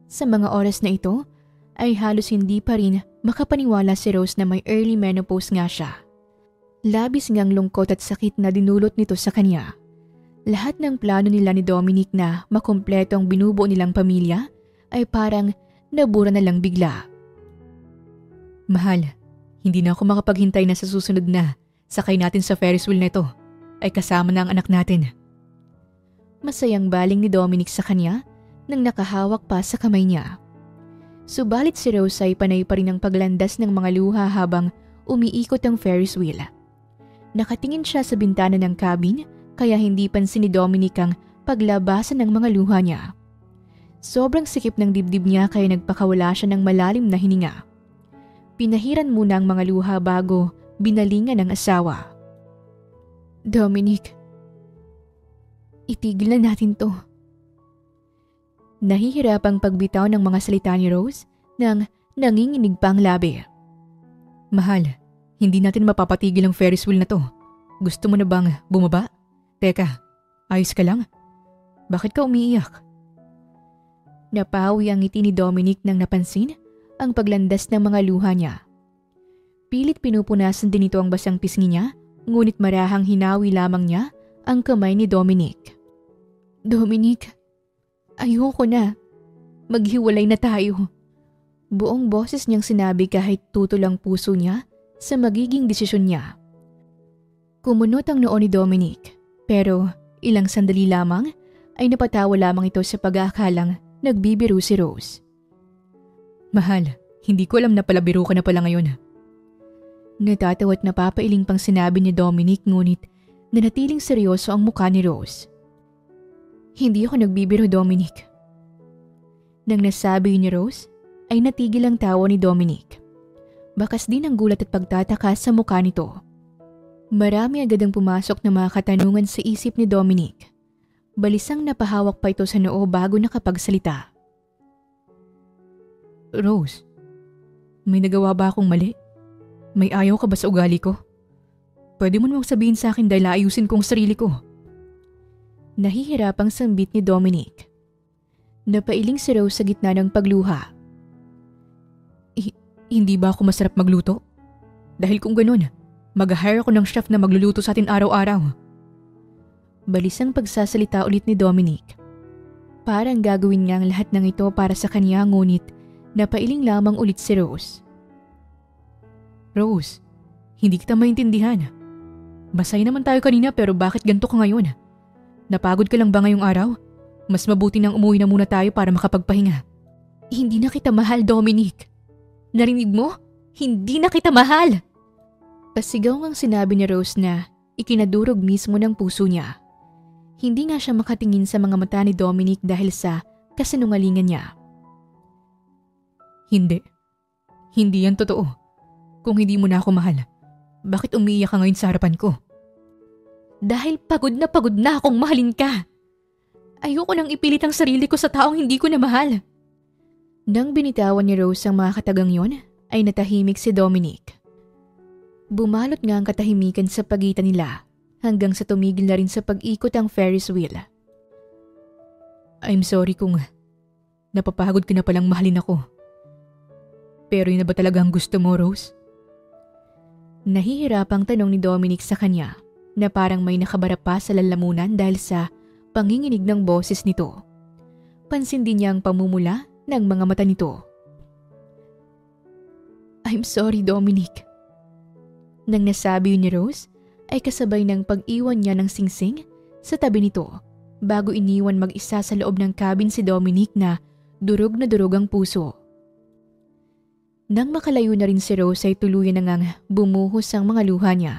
Sa mga oras na ito ay halos hindi pa rin makapaniwala si Rose na may early menopause nga siya. Labis ngang lungkot at sakit na dinulot nito sa kanya. Lahat ng plano nila ni Dominic na makumpleto ang binubuo nilang pamilya ay parang nabura na lang bigla. Mahal, hindi na ako makapaghintay na sa susunod na sakay natin sa Ferris wheel na ito ay kasama na ang anak natin. Masayang baling ni Dominic sa kanya nang nakahawak pa sa kamay niya. Subalit si Rose ay panay pa rin ang paglandas ng mga luha habang umiikot ang Ferris wheel. Nakatingin siya sa bintana ng cabin kaya hindi pansin ni Dominic ang paglabasan ng mga luha niya. Sobrang sikip ng dibdib niya kaya nagpakawala siya ng malalim na hininga. Pinahiran muna ang mga luha bago binalingan ng asawa. Dominic, itigil na natin to. Nahihirapang pagbitaw ng mga salita ni Rose nang nanginginig pa ang labi. Mahal, hindi natin mapapatigil ang Ferris wheel na to. Gusto mo na bang bumaba? Teka, ayos ka lang? Bakit ka umiiyak? Napawi ang ngiti ni Dominic nang napansin ang paglandas ng mga luha niya. Pilit pinupunasan din ito ang basang pisngi niya, ngunit marahang hinawi lamang niya ang kamay ni Dominic. Dominic, ayoko na. Maghiwalay na tayo. Buong boses niyang sinabi kahit tutol ang puso niya sa magiging desisyon niya. Kumunot ang noo ni Dominic, pero ilang sandali lamang ay napatawa lamang ito sa pag-aakalang nagbibiro si Rose. Mahal, hindi ko alam na palabiro ka na pala ngayon. Natatawa at napapailing pang sinabi ni Dominic ngunit nanatiling seryoso ang mukha ni Rose. Hindi ako nagbibiro, Dominic. Nang nasabi ni Rose, ay natigil ang tawa ni Dominic. Bakas din ang gulat at pagtataka sa mukha nito. Marami agad ang pumasok na mga katanungan sa isip ni Dominic. Balisang napahawak pa ito sa noo bago nakapagsalita. Rose, may nagawa ba akong mali? May ayaw ka ba sa ugali ko? Pwede mo namang sabihin sa akin dahil ayusin kong sarili ko. Nahihirapang sambit ni Dominic. Napailing si Rose sa gitna ng pagluha. Hindi ba ako masarap magluto? Dahil kung ganun, mag-hire ako ng chef na magluluto sa atin araw-araw. Balisang pagsasalita ulit ni Dominic. Parang gagawin niya ang lahat ng ito para sa kanya ngunit napailing lamang ulit si Rose. Rose, hindi kita maintindihan. Masaya naman tayo kanina pero bakit ganito ka ngayon? Napagod ka lang ba ngayong araw? Mas mabuti nang umuwi na muna tayo para makapagpahinga. Hindi na kita mahal, Dominic. Narinig mo? Hindi na kita mahal! Pasigaw ang sinabi ni Rose na ikinadurog mismo ng puso niya. Hindi nga siya makatingin sa mga mata ni Dominic dahil sa kasinungalingan niya. Hindi. Hindi yan totoo. Kung hindi mo na ako mahal, bakit umiiyak ka ngayon sa harapan ko? Dahil pagod na akong mahalin ka. Ayoko nang ipilit ang sarili ko sa taong hindi ko na mahal. Nang binitawan ni Rose ang mga katagang yon, ay natahimik si Dominic. Bumalot nga ang katahimikan sa pagitan nila hanggang sa tumigil na rin sa pag-ikot ang Ferris wheel. I'm sorry kung napapagod ka na palang mahalin ako. Pero yun na ba talaga ang gusto mo, Rose? Nahihirapang tanong ni Dominic sa kanya na parang may nakabara pa sa lalamunan dahil sa panginginig ng boses nito. Pansin din niya ang pamumula ng mga mata nito. I'm sorry, Dominic. Nang nasabi ni Rose, ay kasabay ng pag-iwan niya ng singsing sa tabi nito bago iniwan mag-isa sa loob ng cabin si Dominic na durog ang puso. Nang makalayo na rin si Rose ay tuluyan na ngang bumuhos ang mga luha niya.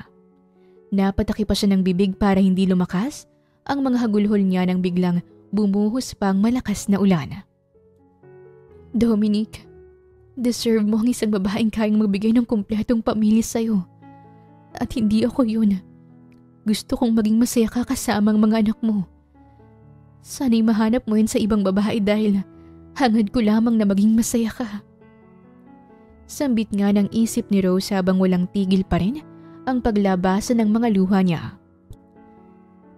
Napataki pa siya ng bibig para hindi lumakas ang mga hagulhol niya nang biglang bumuhos pang malakas na ulan. Dominic, deserve mo ang isang babaeng kayang magbigay ng kumpletong pamilya sa'yo. At hindi ako yun. Gusto kong maging masaya ka kasama ang mga anak mo. Sana'y mahanap mo yun sa ibang babae dahil hangad ko lamang na maging masaya ka. Sambit nga ng isip ni Rose habang walang tigil pa rin ang paglabasan ng mga luha niya.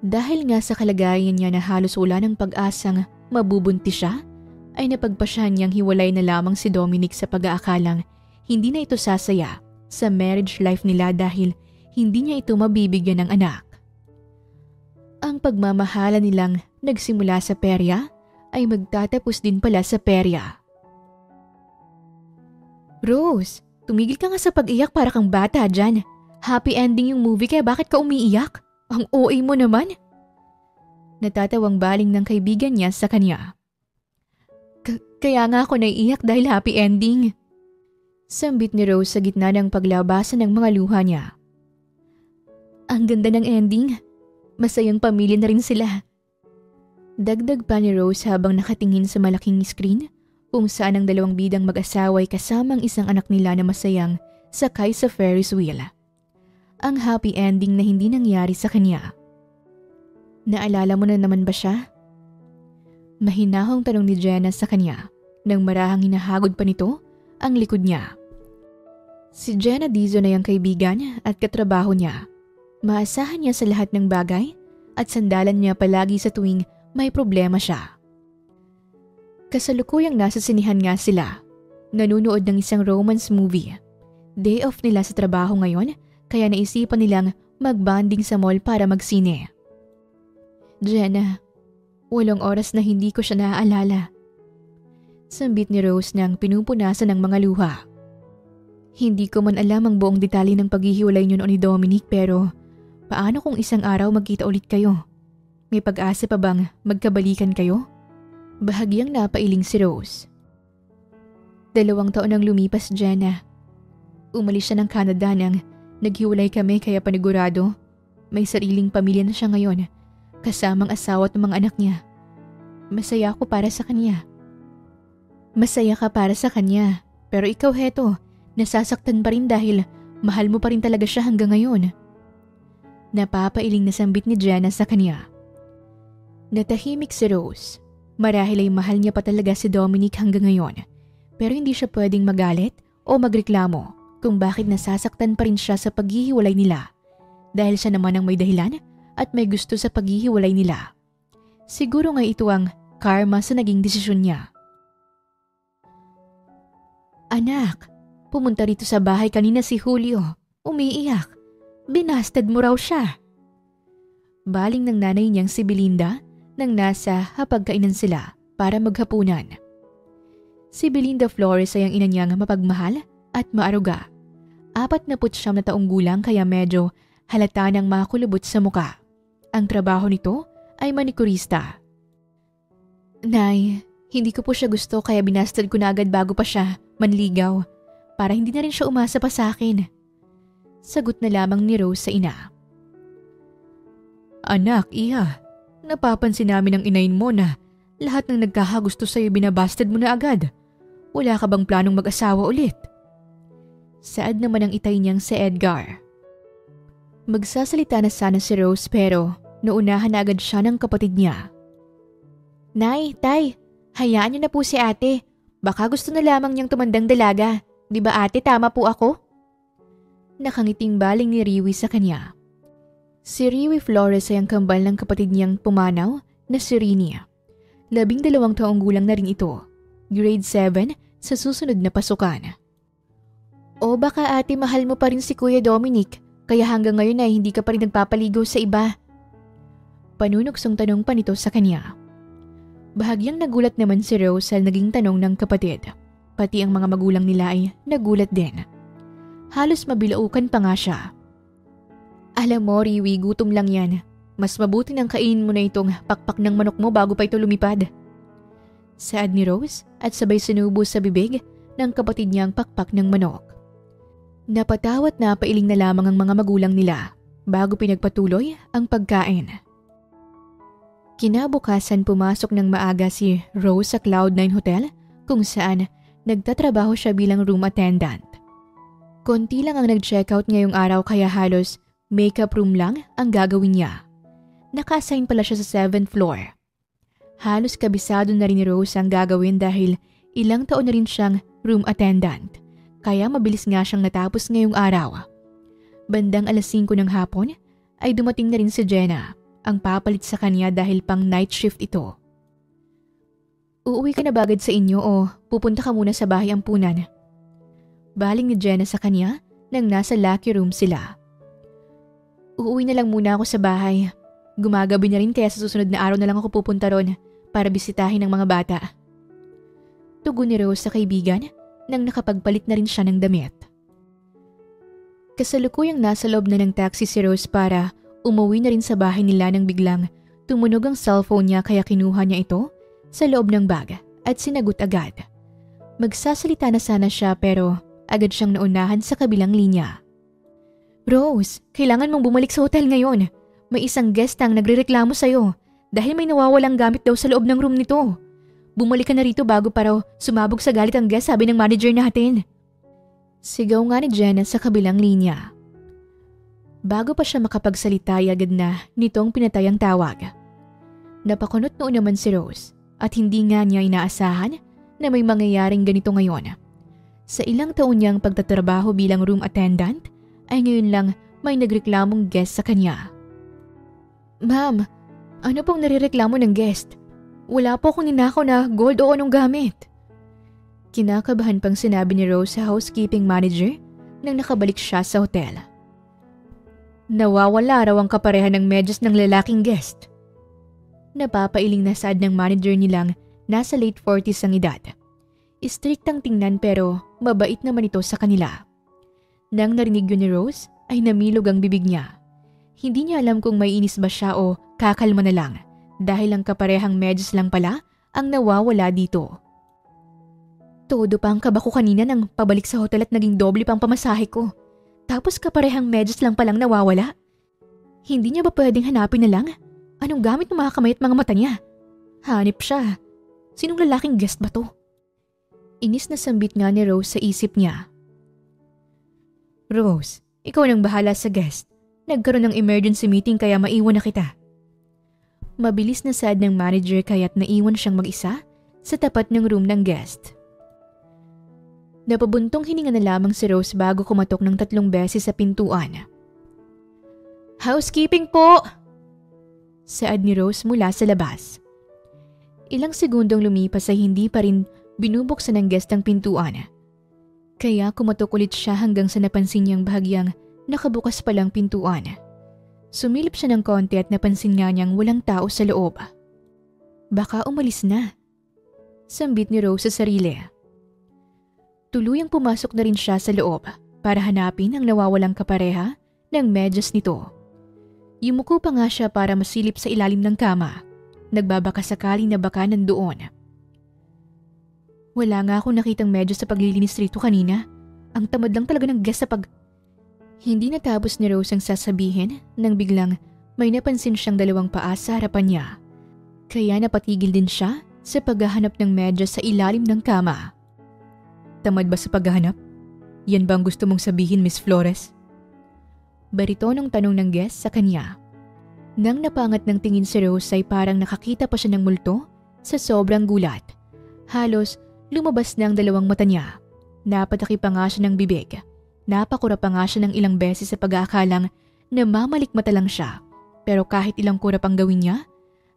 Dahil nga sa kalagayan niya na halos wala ng pag-asang mabubuntis siya, ay napagpasyahan niyang hiwalay na lamang si Dominic sa pag-aakalang hindi na ito sasaya sa marriage life nila dahil hindi niya ito mabibigyan ng anak. Ang pagmamahala nilang nagsimula sa perya ay magtatapos din pala sa perya. Rose, tumigil ka nga sa pag-iyak para kang bata dyan. Happy ending yung movie kaya bakit ka umiiyak? Ang OA mo naman. Natatawang baling ng kaibigan niya sa kanya. Kaya nga ako naiiyak dahil happy ending. Sambit ni Rose sa gitna ng paglabasan ng mga luha niya. Ang ganda ng ending. Masayang pamilya na rin sila. Dagdag pa ni Rose habang nakatingin sa malaking screen kung saan ang dalawang bidang mag-asawa ay kasamang isang anak nila na masayang sakay sa Ferris wheel. Ang happy ending na hindi nangyari sa kanya. Naalala mo na naman ba siya? Mahinahong tanong ni Jenna sa kanya nang marahang hinahagod pa nito ang likod niya. Si Jenna Dizon ay ang kaibigan at katrabaho niya. Maasahan niya sa lahat ng bagay at sandalan niya palagi sa tuwing may problema siya. Kasalukuyang nasa sinihan nga sila. Nanunood ng isang romance movie. Day off nila sa trabaho ngayon kaya naisipan nilang mag-bonding sa mall para magsine. Jenna, walong oras na hindi ko siya naaalala. Sambit ni Rose nang pinupunasan ng mga luha. Hindi ko man alam ang buong detalye ng paghihiwalay niyo ni Dominic pero paano kung isang araw magkita ulit kayo? May pag-asa pa bang magkabalikan kayo? Bahagyang napailing si Rose. 2 taon ang lumipas, Jenna. Umalis siya ng Canada nang naghiwalay kami kaya panigurado. May sariling pamilya na siya ngayon, kasamang asawa at mga anak niya. Masaya ako para sa kanya. Masaya ka para sa kanya, pero ikaw heto, nasasaktan pa rin dahil mahal mo pa rin talaga siya hanggang ngayon. Napapailing na sambit ni Jenna sa kanya. Natahimik si Rose. Marahil ay mahal niya pa talaga si Dominic hanggang ngayon, pero hindi siya pwedeng magalit o magreklamo kung bakit nasasaktan pa rin siya sa paghihiwalay nila dahil siya naman ang may dahilan at may gusto sa paghihiwalay nila. Siguro nga ito ang karma sa naging desisyon niya. Anak, pumunta rito sa bahay kanina si Julio. Umiiyak. Binasted mo raw siya. Baling ng nanay niyang si Belinda nang nasa hapagkainan sila para maghapunan. Si Belinda Flores ay ang ina niyang mapagmahal at maaruga. 49 na taong gulang kaya medyo halata ng makulubot sa muka. Ang trabaho nito ay manikurista. Nay, hindi ko po siya gusto kaya binasted ko na agad bago pa siya manligaw para hindi na rin siya umasa pa sa akin. Sagot na lamang ni Rose sa ina. Anak, iha. Napapansin namin ng inayin mo na lahat ng nagkakagusto sa'yo binabasted mo na agad. Wala ka bang planong mag-asawa ulit? Saad naman ang itay niyang si Edgar. Magsasalita na sana si Rose pero naunahan na agad siya ng kapatid niya. Nay, tay, hayaan niyo na po si ate. Baka gusto na lamang niyang tumandang dalaga. Di ba ate, tama po ako? Nakangiting baling ni Riwi sa kanya. Si Riwi Flores ay ang kambal ng kapatid niyang pumanaw na si Rini. 12 taong gulang na rin ito. Grade 7 sa susunod na pasukan. O baka ate mahal mo pa rin si Kuya Dominic kaya hanggang ngayon ay hindi ka pa rin nagpapaligo sa iba. Panunuksong tanong pa nito sa kanya. Bahagyang nagulat naman si Rose sa naging tanong ng kapatid. Pati ang mga magulang nila ay nagulat din. Halos mabilaukan pa nga siya. Alam mo, Riwi, gutom lang yan. Mas mabuti nang kainin mo na itong pakpak ng manok mo bago pa ito lumipad. Saad ni Rose at sabay sinubo sa bibig ng kapatid niyang pakpak ng manok. Napatawat na pailing na lamang ang mga magulang nila bago pinagpatuloy ang pagkain. Kinabukasan pumasok ng maaga si Rose sa Cloud9 Hotel kung saan nagtatrabaho siya bilang room attendant. Konti lang ang nag-checkout ngayong araw kaya halos makeup room lang ang gagawin niya. Naka-assign pala siya sa 7th floor. Halos kabisado na rin ni Rose ang gagawin dahil ilang taon na rin siyang room attendant. Kaya mabilis nga siyang natapos ngayong araw. Bandang alas 5 ng hapon ay dumating na rin si Jenna, ang papalit sa kanya dahil pang night shift ito. Uuwi ka na ba agad sa inyo o pupunta ka muna sa bahay ampunan? Baling ni Jenna sa kanya nang nasa lucky room sila. Uuwi na lang muna ako sa bahay. Gumagabi na rin kaya sa susunod na araw na lang ako pupunta ron para bisitahin ang mga bata. Tugon ni Rose sa kaibigan nang nakapagpalit na rin siya ng damit. Kasalukuyang nasa loob na ng taxi si Rose para umuwi na rin sa bahay nila nang biglang tumunog ang cellphone niya kaya kinuha niya ito sa loob ng bag at sinagot agad. Magsasalita na sana siya pero agad siyang naunahan sa kabilang linya. Rose, kailangan mong bumalik sa hotel ngayon. May isang guest ang nagrereklamo sa'yo dahil may nawawalang gamit daw sa loob ng room nito. Bumalik ka na rito bago pa raw sumabog sa galit ang guest, sabi ng manager natin. Sigaw nga ni Jenna sa kabilang linya. Bago pa siya makapagsalita ay agad na nitong pinatay ang tawag. Napakunot noon naman si Rose at hindi nga niya inaasahan na may mangyayaring ganito ngayon. Sa ilang taon niyang pagtatrabaho bilang room attendant ay ngayon lang may nagreklamong guest sa kanya. Ma'am, ano pong narireklamo ng guest? Wala po akong ninakaw na gold o anong gamit. Kinakabahan pang sinabi ni Rose sa housekeeping manager nang nakabalik siya sa hotel. Nawawala raw ang kapareha ng medyas ng lalaking guest. Napapailing na saad ng manager nilang nasa late 40s ang edad. Istriktang tingnan pero mabait naman ito sa kanila. Nang narinig yun ni Rose ay namilog ang bibig niya. Hindi niya alam kung may inis ba siya o kakalma na lang dahil ang kaparehang medyas lang pala ang nawawala dito. Todo pa ang kaba ko kanina nang pabalik sa hotel at naging doble pang pamasahe ko. Tapos kaparehang medyas lang palang nawawala. Hindi niya ba pwedeng hanapin na lang? Anong gamit ng mga kamay at mga mata niya? Hanip siya. Sinong lalaking guest ba to? Inis na sambit nga ni Rose sa isip niya. Rose, ikaw nang bahala sa guest. Nagkaroon ng emergency meeting kaya maiwan na kita. Mabilis na saad ng manager kaya't naiwan siyang mag-isa sa tapat ng room ng guest. Napabuntong hininga na lamang si Rose bago kumatok ng 3 beses sa pintuan. Housekeeping po! Saad ni Rose mula sa labas. Ilang segundong lumipas ay hindi pa rin binubuksan ng guest ang pintuan. Kaya kumatok ulit siya hanggang sa napansin niyang bahagyang nakabukas palang pintuan. Sumilip siya ng konti at napansin nga niyang walang tao sa loob. Baka umalis na. Sambit ni Rose sa sarili. Tuluyang pumasok na rin siya sa loob para hanapin ang nawawalang kapareha ng medyas nito. Yumuko pa nga siya para masilip sa ilalim ng kama. Nagbabaka sakali na baka nandoon. Wala nga akong nakitang medyas sa paglilinis rito kanina. Ang tamad lang talaga ng guest sa Hindi natapos ni Rose ang sasabihin nang biglang may napansin siyang 2 paa sa harapan niya. Kaya napatigil din siya sa paghahanap ng medyas sa ilalim ng kama. Tamad ba sa paghahanap? Yan ba ang gusto mong sabihin, Miss Flores? Baritonong tanong ng guest sa kanya. Nang napangat ng tingin si Rose ay parang nakakita pa siya ng multo sa sobrang gulat. Halos lumabas na ang 2 mata niya. Napataki pa nga siya ng bibig. Napakura pa nga siya ng ilang beses sa pag-aakalang na mamalikmata lang siya. Pero kahit ilang kurap ang gawin niya,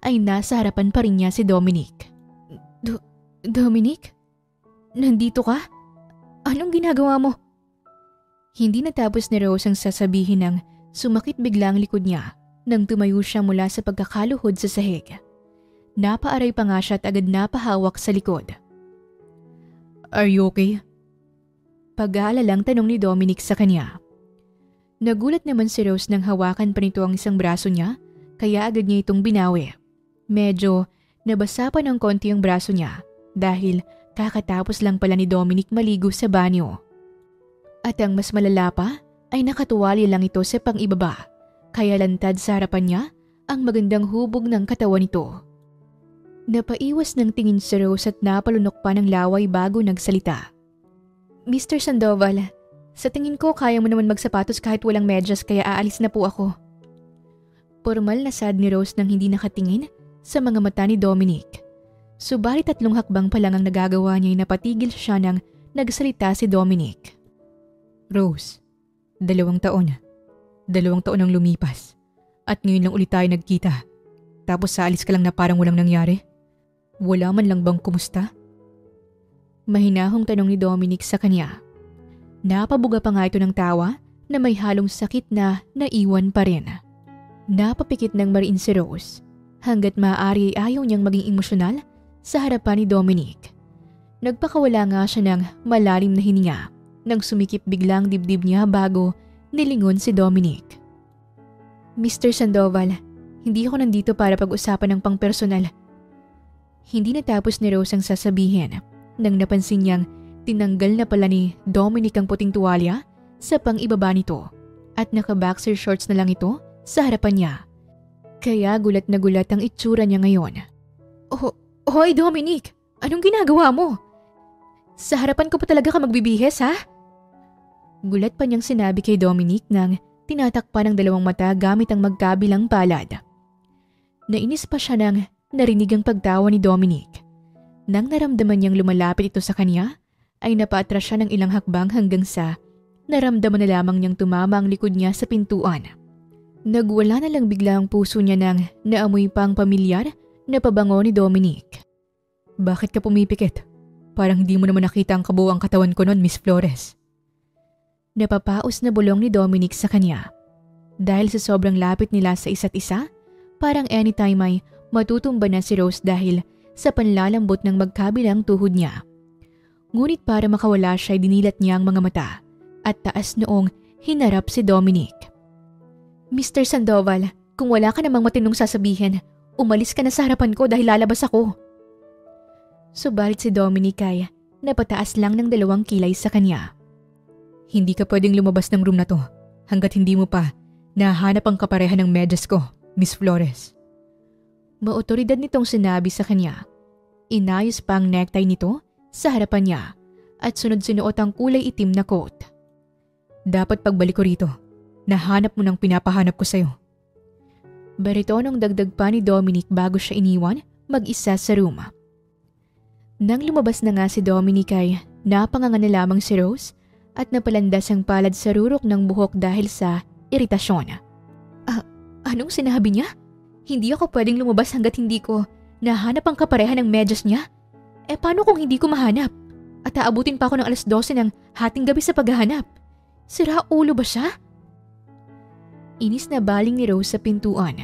ay nasa harapan pa rin niya si Dominic. Dominic? Nandito ka? Anong ginagawa mo? Hindi natapos ni Rose ang sasabihin nang sumakit bigla ang likod niya nang tumayo siya mula sa pagkakaluhod sa sahig. Napaaray pa nga siya at agad napahawak sa likod. Are you okay? Pag-aalalang tanong ni Dominic sa kanya. Nagulat naman si Rose nang hawakan pa nito ang isang braso niya kaya agad niya itong binawi. Medyo nabasa pa ng konti ang braso niya dahil Kakatapos lang pala ni Dominic maligo sa banyo. At ang mas malala pa ay nakatuwali lang ito sa pang-ibaba, kaya lantad sa harapan niya ang magandang hubog ng katawan nito. Napaiwas ng tingin si Rose at napalunok pa ng laway bago nagsalita. Mr. Sandoval, sa tingin ko kaya mo naman magsapatos kahit walang medyas kaya aalis na po ako. Formal na sad ni Rose nang hindi nakatingin sa mga mata ni Dominic. Subalit 3 hakbang pa lang ang nagagawa niya ay napatigil siya nang nagsalita si Dominic. Rose, 2 taon. 2 taon ang lumipas. At ngayon lang ulit tayo nagkita. Tapos saalis ka lang na parang walang nangyari? Wala man lang bang kumusta? Mahinahong tanong ni Dominic sa kanya. Napabuga pa nga ito ng tawa na may halong sakit na naiwan pa rin. Napapikit ng mariin si Rose. Hanggat maaari ay ayaw niyang maging emosyonal sa harapan ni Dominic. Nagpakawala nga siya ng malalim na hininga nang sumikip biglang dibdib niya bago nilingon si Dominic. Mr. Sandoval, hindi ako nandito para pag-usapan ng pang-personal. Hindi natapos ni Rose ang sasabihin nang napansin niyang tinanggal na pala ni Dominic ang puting tuwalya sa pang-ibaba nito at naka-boxer shorts na lang ito sa harapan niya. Kaya gulat na gulat ang itsura niya ngayon. Hoy Dominic, anong ginagawa mo? Sa harapan ko pa talaga ka magbibihes ha? Gulat pa niyang sinabi kay Dominic nang tinatakpan ng 2 mata gamit ang magkabilang palad. Nainis pa siya nang narinig ang pagtawa ni Dominic. Nang naramdaman niyang lumalapit ito sa kanya, ay napaatras siya ng ilang hakbang hanggang sa naramdaman na lamang niyang tumama ang likod niya sa pintuan. Nagwala na lang bigla ang puso niya nang naamoy pa ang pamilyar na pabango ni Dominic. Bakit ka pumipikit? Parang hindi mo naman nakita ang kabuuang katawan ko noon, Miss Flores. Napapaos na bulong ni Dominic sa kanya. Dahil sa sobrang lapit nila sa isa't isa, parang anytime ay matutumba na si Rose dahil sa panlalambot ng magkabilang tuhod niya. Ngunit para makawala siya ay dinilat niya ang mga mata at taas noong hinarap si Dominic. Mr. Sandoval, kung wala ka namang matinong sasabihin, umalis ka na sa harapan ko dahil lalabas ako. Subalit si Dominic ay napataas lang ng 2 kilay sa kanya. Hindi ka pwedeng lumabas ng room na to hanggat hindi mo pa nahanap ang kapareha ng medyas ko, Miss Flores. Maotoridad nitong sinabi sa kanya. Inayos pa ang necktie nito sa harapan niya at sunod sinuot ang kulay itim na coat. Dapat pagbalik ko rito, nahanap mo ng pinapahanap ko sa'yo. Baritonong dagdag pa ni Dominic bago siya iniwan mag-isa sa room. Nang lumabas na nga si Dominic ay napanganga na lamang si Rose at napalandas ang palad sa rurok ng buhok dahil sa iritasyon. Anong sinabi niya? Hindi ako pwedeng lumabas hanggat hindi ko nahanap ang kapareha ng medyas niya? Paano kung hindi ko mahanap? At aabutin pa ako ng 12:00 ng hating gabi sa paghahanap? Sira ulo ba siya? Inis na baling ni Rose sa pintuan.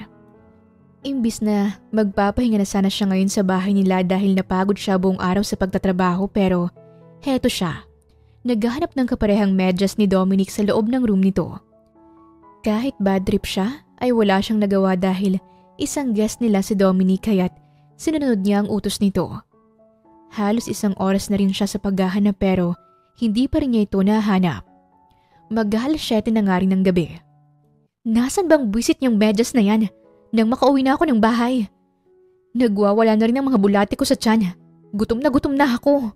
Imbis na magpapahinga na sana siya ngayon sa bahay nila dahil napagod siya buong araw sa pagtatrabaho pero heto siya. Naghahanap ng kaparehang medyas ni Dominic sa loob ng room nito. Kahit bad trip siya ay wala siyang nagawa dahil isang guest nila si Dominic kaya't sinunod niya ang utos nito. Halos 1 oras na rin siya sa paghahanap pero hindi pa rin niya ito nahanap. Mag-7 na nga rin ng gabi. Nasaan bang buwisit niyang medyas na yan nang makauwi na ako ng bahay? Nagwawala na rin ang mga bulate ko sa tiyan. Gutom na ako.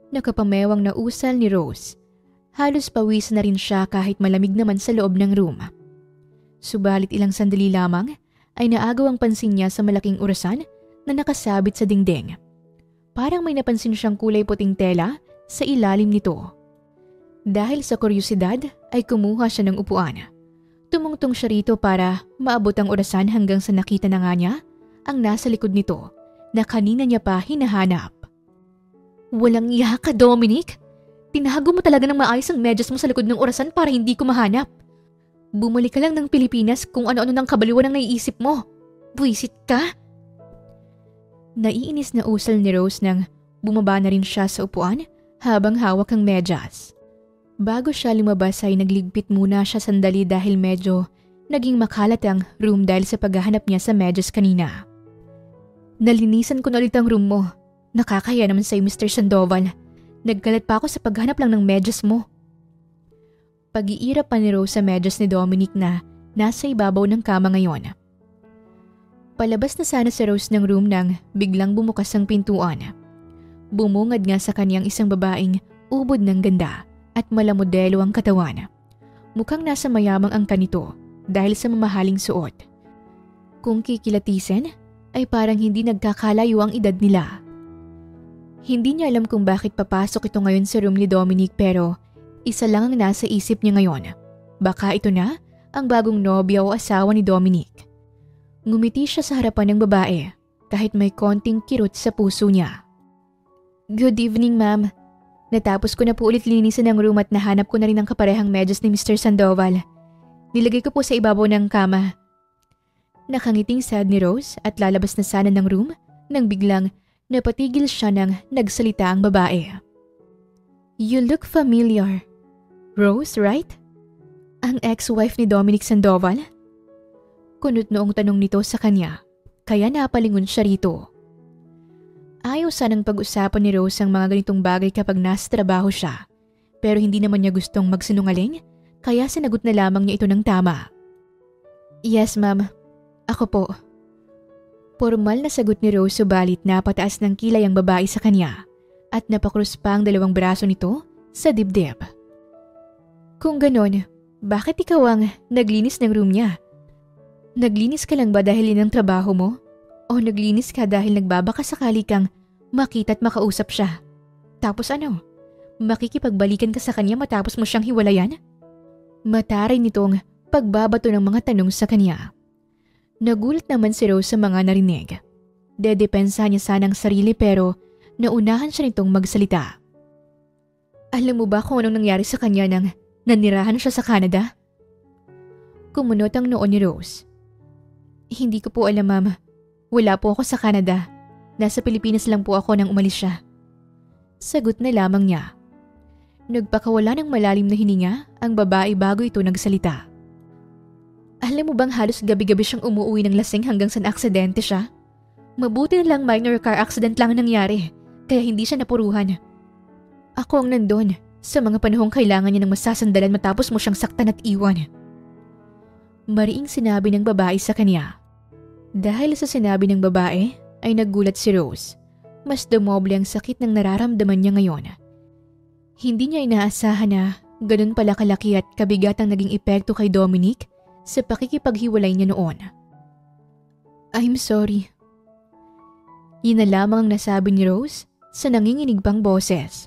Nakapamewang na usal ni Rose. Halos pawis na rin siya kahit malamig naman sa loob ng room. Subalit ilang sandali lamang ay naagaw ang pansin niya sa malaking orasan na nakasabit sa dingding. Parang may napansin siyang kulay puting tela sa ilalim nito. Dahil sa kuryosidad ay kumuha siya ng upuan. Tumungtong siya rito para maabot ang orasan hanggang sa nakita na nga niya ang nasa likod nito na kanina niya pa hinahanap. Walang iya ka, Dominic. Tinago mo talaga ng maayos ang medyas mo sa likod ng orasan para hindi ko mahanap. Bumalik ka lang ng Pilipinas kung ano-ano ng kabaliwan ang naiisip mo. Buwisit ka? Naiinis na usal ni Rose nang bumaba na rin siya sa upuan habang hawak ang medyas. Bago siya lumabas ay nagligpit muna siya sandali dahil medyo naging makalat ang room dahil sa paghahanap niya sa medyas kanina. Nalinisan ko na ulit ang room mo. Nakakaya naman sa'yo, Mr. Sandoval. Naggalat pa ako sa paghanap lang ng medyas mo. Pag-iirap pa ni Rose sa medyas ni Dominic na nasa ibabaw ng kama ngayon. Palabas na sana si Rose ng room nang biglang bumukas ang pintuan. Bumungad nga sa kanyang isang babaeng ubod ng ganda at malamodelo ang katawan. Mukhang nasa mayamang angka nito dahil sa mamahaling suot. Kung kikilatisin, ay parang hindi nagkakalayo ang edad nila. Hindi niya alam kung bakit papasok ito ngayon sa room ni Dominic pero isa lang ang nasa isip niya ngayon. Baka ito na ang bagong nobya o asawa ni Dominic. Ngumiti siya sa harapan ng babae kahit may konting kirot sa puso niya. Good evening, ma'am. Natapos ko na po ulit linisin ang room at nahanap ko na rin ang kaparehang medyas ni Mr. Sandoval. Nilagay ko po sa ibabaw ng kama. Nakangiting sad ni Rose at lalabas na sana ng room nang biglang napatigil siya nang nagsalita ang babae. You look familiar. Rose, right? Ang ex-wife ni Dominic Sandoval? Kunot noong tanong nito sa kanya, kaya napalingon siya rito. Ayaw sanang pag-usapan ni Rose ang mga ganitong bagay kapag nasa trabaho siya, pero hindi naman niya gustong magsinungaling, kaya sinagot na lamang niya ito ng tama. Yes, ma'am. Ako po. Formal na sagot ni Rose subalit napataas ng kilay ang babae sa kanya at napakrus pa ang dalawang braso nito sa dibdib. Kung ganon, bakit ikaw ang naglinis ng room niya? Naglinis ka lang ba dahil yun ang trabaho mo? O naglinis ka dahil nagbabakasakali kang makita at makausap siya? Tapos ano? Makikipagbalikan ka sa kanya matapos mo siyang hiwalayan? Mataray nitong pagbabato ng mga tanong sa kanya. Nagulat naman si Rose sa mga narinig. Dedepensa niya sanang sarili pero naunahan siya nitong magsalita. Alam mo ba kung anong nangyari sa kanya nang nanirahan siya sa Canada? Kumunot ang noo ni Rose. Hindi ko po alam, ma'am. Wala po ako sa Canada. Nasa Pilipinas lang po ako nang umalis siya. Sagot na lamang niya. Nagpakawala ng malalim na hininga ang babae bago ito nagsalita. Alam mo bang halos gabi-gabi siyang umuwi ng lasing hanggang sa aksidente siya? Mabuti na lang minor car accident lang ang nangyari, kaya hindi siya napuruhan. Ako ang nandun sa mga panahong kailangan niya ng masasandalan matapos mo siyang saktan at iwan. Mariing sinabi ng babae sa kanya. Dahil sa sinabi ng babae ay nagulat si Rose. Mas dumoble ang sakit ng nararamdaman niya ngayon. Hindi niya inaasahan na ganun pala kalaki at kabigat ang naging epekto kay Dominic sa pakikipaghiwalay niya noon. I'm sorry. Yun na lamang ang nasabi ni Rose sa nanginginig pang boses.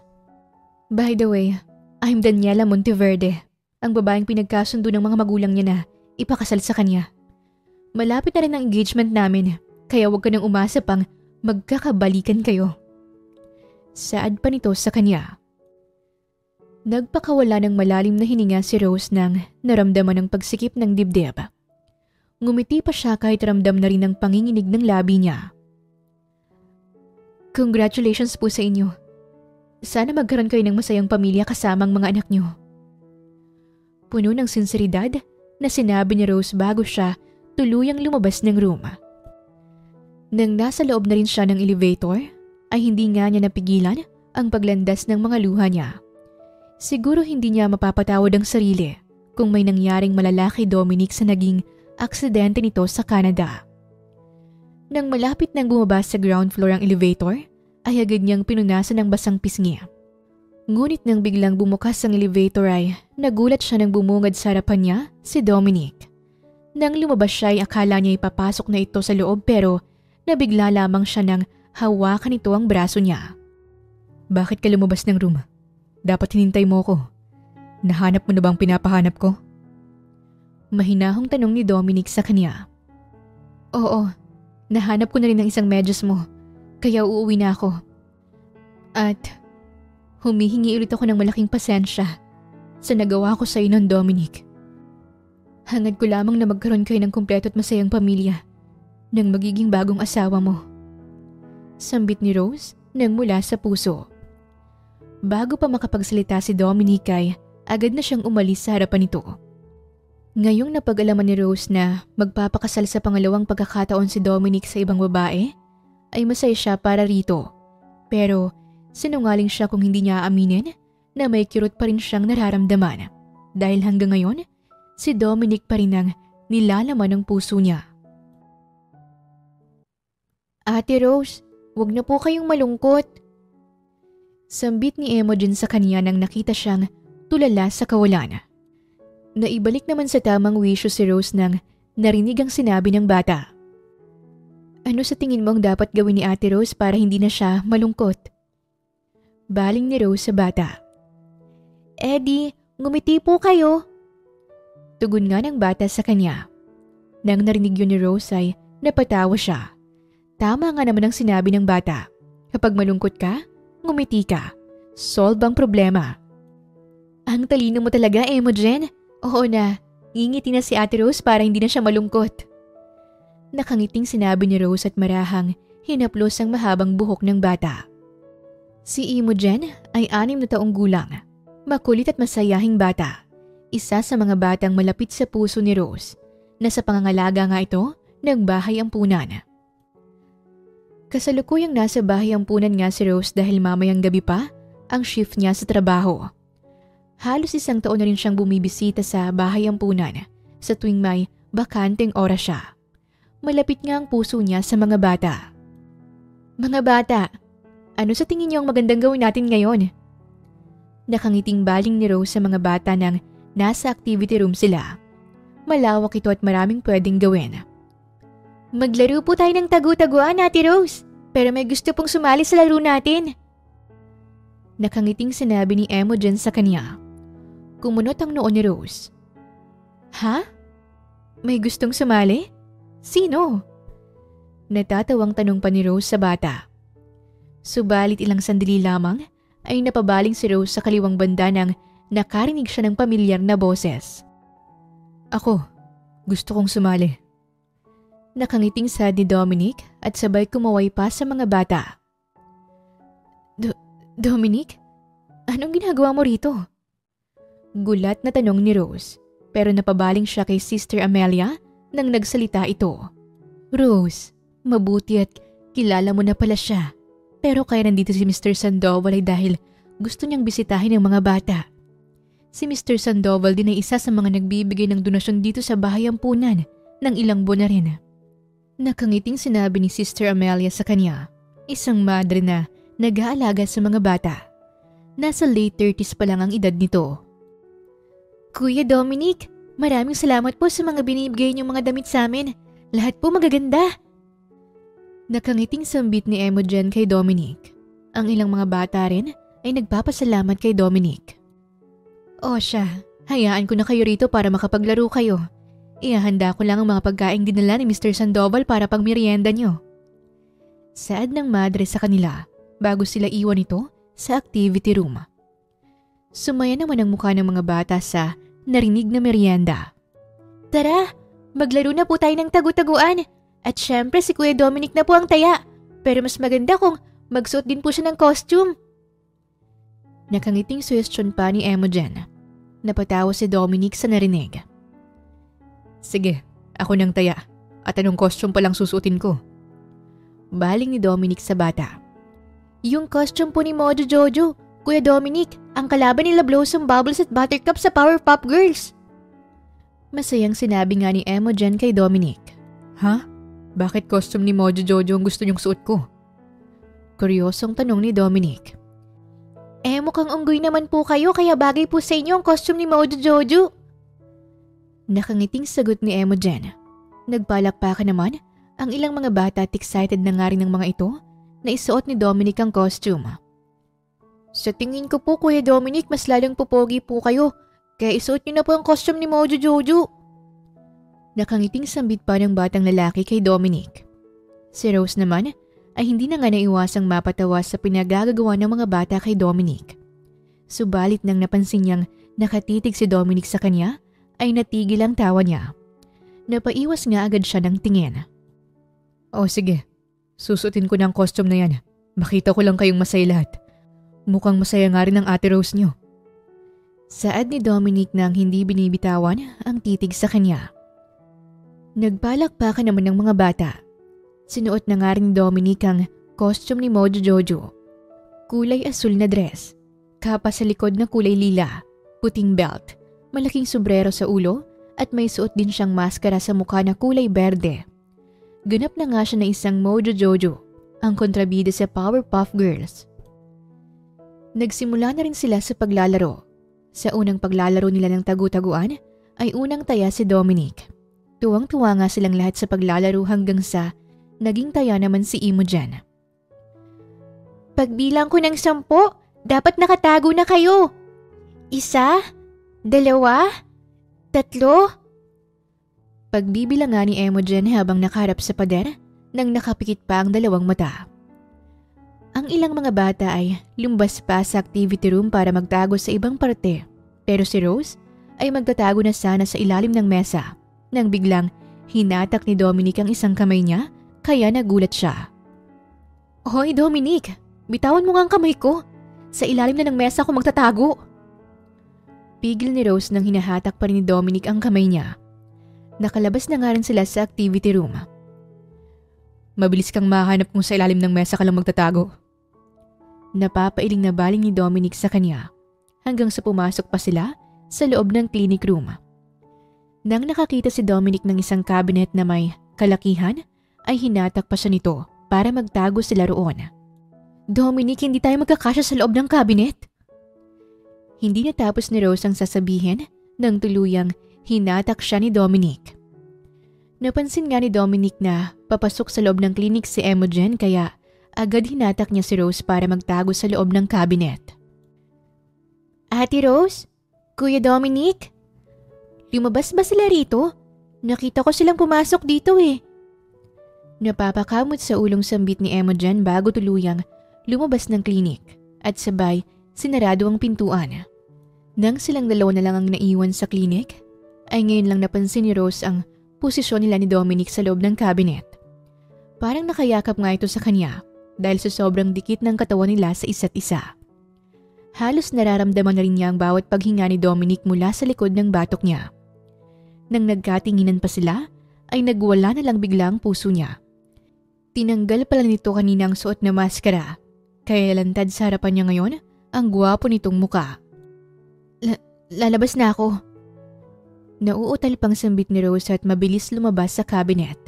By the way, I'm Daniela Monteverde, ang babaeng pinagkasundo ng mga magulang niya na ipakasal sa kanya. Malapit na rin ang engagement namin, kaya huwag ka nang umasa pang magkakabalikan kayo. Saad pa nito sa kanya. Nagpakawala ng malalim na hininga si Rose nang naramdaman ng pagsikip ng dibdib. Ngumiti pa siya kahit ramdam na rin ang panginginig ng labi niya. Congratulations po sa inyo. Sana magkaroon kayo ng masayang pamilya kasama ang mga anak niyo. Puno ng sinseridad na sinabi ni Rose bago siya tuluyang lumabas ng room. Nang nasa loob na rin siya ng elevator, ay hindi nga niya napigilan ang paglandas ng mga luha niya. Siguro hindi niya mapapatawad ang sarili kung may nangyaring malala kay Dominic sa naging aksidente nito sa Canada. Nang malapit nang bumaba sa ground floor ang elevator, ay agad niyang pinunasan ng basang pisngi. Ngunit nang biglang bumukas ang elevator ay nagulat siya nang bumungad sa harapan niya si Dominic. Nang lumabas siya ay akala niya ipapasok na ito sa loob pero nabigla lamang siya nang hawakan ito ang braso niya. Bakit ka lumabas ng room? Dapat hinintay mo ko. Nahanap mo na bang pinapahanap ko? Mahinahong tanong ni Dominic sa kanya. Oo, nahanap ko na rin ang isang medyas mo, kaya uuwi na ako. At humihingi ulit ako ng malaking pasensya sa nagawa ko sa inon, Dominic. Hangad ko lamang na magkaroon kayo ng kumpleto at masayang pamilya ng magiging bagong asawa mo. Sambit ni Rose nang mula sa puso. Bago pa makapagsalita si Dominic ay agad na siyang umalis sa harapan nito. Ngayong napag-alaman ni Rose na magpapakasal sa pangalawang pagkakataon si Dominic sa ibang babae, ay masaya siya para rito. Pero sinungaling siya kung hindi niya aaminin na may kirot pa rin siyang nararamdaman. Dahil hanggang ngayon, si Dominic pa rin ang nilalaman ng puso niya. Ate Rose, wag na po kayong malungkot. Sambit ni Imogen sa kanya nang nakita siyang tulala sa kawalan. Naibalik naman sa tamang wisyo si Rose nang narinig ang sinabi ng bata. Ano sa tingin mo ang dapat gawin ni Ate Rose para hindi na siya malungkot? Baling ni Rose sa bata. Eddie, ngumiti po kayo. Tugon nga ng bata sa kanya. Nang narinig yun ni Rose ay napatawa siya. Tama nga naman ang sinabi ng bata. Kapag malungkot ka, ngumiti ka. Solve ang problema. Ang talino mo talaga, Imogen. Oo na, ngingiti na si Ate Rose para hindi na siya malungkot. Nakangiting sinabi ni Rose at marahang hinaplos ang mahabang buhok ng bata. Si Imogen ay 6 na taong gulang. Makulit at masayahing bata. Isa sa mga batang malapit sa puso ni Rose na sa pangangalaga nga ito ng bahay ampunan. Kasalukuyang nasa bahay ampunan nga si Rose dahil mamayang gabi pa ang shift niya sa trabaho. Halos 1 taon na rin siyang bumibisita sa bahay ampunan sa tuwing may bakanteng oras siya. Malapit nga ang puso niya sa mga bata. Mga bata, ano sa tingin niyo ang magandang gawin natin ngayon? Nakangiting baling ni Rose sa mga bata nang nasa activity room sila. Malawak ito at maraming pwedeng gawin. Maglaro po tayo ng tagu-taguan, Ate Rose. Pero may gusto pong sumali sa laro natin. Nakangiting sinabi ni Imogen sa kanya. Kumunot ang noo ni Rose. Ha? May gustong sumali? Sino? Natatawang tanong pa ni Rose sa bata. Subalit ilang sandali lamang ay napabaling si Rose sa kaliwang banda nang nakarinig siya ng pamilyar na boses. Ako, gusto kong sumali. Nakangiting sad ni Dominic at sabay kumaway pa sa mga bata. Dominic? Anong ginagawa mo rito? Gulat na tanong ni Rose pero napabaling siya kay Sister Amelia nang nagsalita ito. Rose, mabuti at kilala mo na pala siya. Pero kaya nandito si Mr. Sandoval ay dahil gusto niyang bisitahin ang mga bata. Si Mr. Sandoval din ay isa sa mga nagbibigay ng donasyon dito sa bahay ampunan ng ilang buwan na rin. Nakangiting sinabi ni Sister Amelia sa kanya, isang madre na nag-aalaga sa mga bata. Nasa late 30s pa lang ang edad nito. Kuya Dominic, maraming salamat po sa mga binibigay niyong mga damit sa amin. Lahat po magaganda. Nakangiting sambit ni Imogen kay Dominic. Ang ilang mga bata rin ay nagpapasalamat kay Dominic. O siya, hayaan ko na kayo rito para makapaglaro kayo. Ihahanda ko lang ang mga pagkaing dinala ni Mr. Sandoval para pang merienda niyo. Saad ng madre sa kanila bago sila iwan ito sa activity room. Sumaya naman ang mukha ng mga bata sa narinig na merienda. Tara, maglaro na po tayo ng tagu-taguan. At syempre si Kuya Dominic na po ang taya. Pero mas maganda kung magsuot din po siya ng costume. Nakangiting suggestion pa ni Imogen. Napatawa si Dominic sa narinig. Sige, ako nang taya. At anong costume palang susuotin ko? Baling ni Dominic sa bata. Yung costume po ni Mojo Jojo, Kuya Dominic, ang kalaban nila Blossom Bubbles at Buttercup sa Powerpuff Girls. Masayang sinabi nga ni Imogen kay Dominic. Ha? Bakit costume ni Mojo Jojo ang gusto niyong suot ko? Kuryosong tanong ni Dominic. Mukhang unggoy naman po kayo kaya bagay po sa inyo ang costume ni Mojo Jojo. Nakangiting sagot ni Imogen. Nagpalakpakan naman ang ilang mga bata at excited na nga rin ng mga ito na isuot ni Dominic ang costume. Sa tingin ko po Kuya Dominic mas lalang pupogi po kayo kaya isuot niyo na po ang costume ni Mojo Jojo. Nakangiting sambit pa ng batang lalaki kay Dominic. Si Rose naman ay hindi na nga naiwasang mapatawa sa pinagagagawa ng mga bata kay Dominic. Subalit nang napansin niyang nakatitig si Dominic sa kanya, ay natigil ang tawa niya. Napaiwas nga agad siya ng tingin. O sige, susutin ko ng costume na yan. Makita ko lang kayong masaya lahat. Mukhang masaya nga rin ang Ate Rose niyo. Saad ni Dominic nang hindi binibitawan ang titig sa kanya. Nagpalakpakan naman ng mga bata. Sinuot na nga rin ni Dominic ang costume ni Mojo Jojo Kulay asul na dress, kapa sa likod na kulay lila, puting belt, malaking sombrero sa ulo at may suot din siyang maskara sa mukha na kulay berde. Ganap na nga siya na isang Mojo Jojo, ang kontrabida sa Powerpuff Girls. Nagsimula na rin sila sa paglalaro. Sa unang paglalaro nila ng tagu-taguan ay unang taya si Dominic. Tuwang-tuwa nga silang lahat sa paglalaro hanggang sa naging taya naman si Imogen. Pagbilang ko ng 10, dapat nakatago na kayo. 1, 2, 3. Pagbibilang nga ni Imogen habang nakaharap sa pader nang nakapikit pa ang dalawang mata. Ang ilang mga bata ay lumbas pa sa activity room para magtago sa ibang parte, pero si Rose ay magtatago na sana sa ilalim ng mesa nang biglang hinatak ni Dominic ang isang kamay niya kaya nagulat siya. Hoy Dominic, bitawan mo nga ang kamay ko. Sa ilalim na ng mesa ako magtatago. Pigil ni Rose nang hinahatak pa rin ni Dominic ang kamay niya. Nakalabas na nga rin sila sa activity room. Mabilis kang mahanap kung sa ilalim ng mesa ka lang magtatago. Napapailing na baling ni Dominic sa kanya hanggang sa pumasok pa sila sa loob ng clinic room. Nang nakakita si Dominic ng isang cabinet na may kalakihan, ay hinatak pa siya nito para magtago sila roon. Dominic, hindi tayo magkakasya sa loob ng cabinet. Hindi natapos ni Rose ang sasabihin nang tuluyang hinatak siya ni Dominic. Napansin nga ni Dominic na papasok sa loob ng clinic si Imogen kaya agad hinatak niya si Rose para magtago sa loob ng cabinet. Ate Rose? Kuya Dominic? Lumabas ba sila rito? Nakita ko silang pumasok dito eh. Napapakamot sa ulong sambit ni Imogen bago tuluyang lumabas ng klinik at sabay sinarado ang pintuan. Nang silang dalawa na lang ang naiwan sa klinik, ay ngayon lang napansin ni Rose ang posisyon nila ni Dominic sa loob ng cabinet. Parang nakayakap nga ito sa kanya dahil sa sobrang dikit ng katawan nila sa isa't isa. Halos nararamdaman na rin niya ang bawat paghinga ni Dominic mula sa likod ng batok niya. Nang nagkatinginan pa sila, ay nagwala na lang bigla ang puso niya. Tinanggal pala nito kanina ang suot na maskara, kaya lantad sa harapan niya ngayon ang gwapo nitong muka. Lalabas na ako. Nauutal pang sambit ni Rose at mabilis lumabas sa cabinet.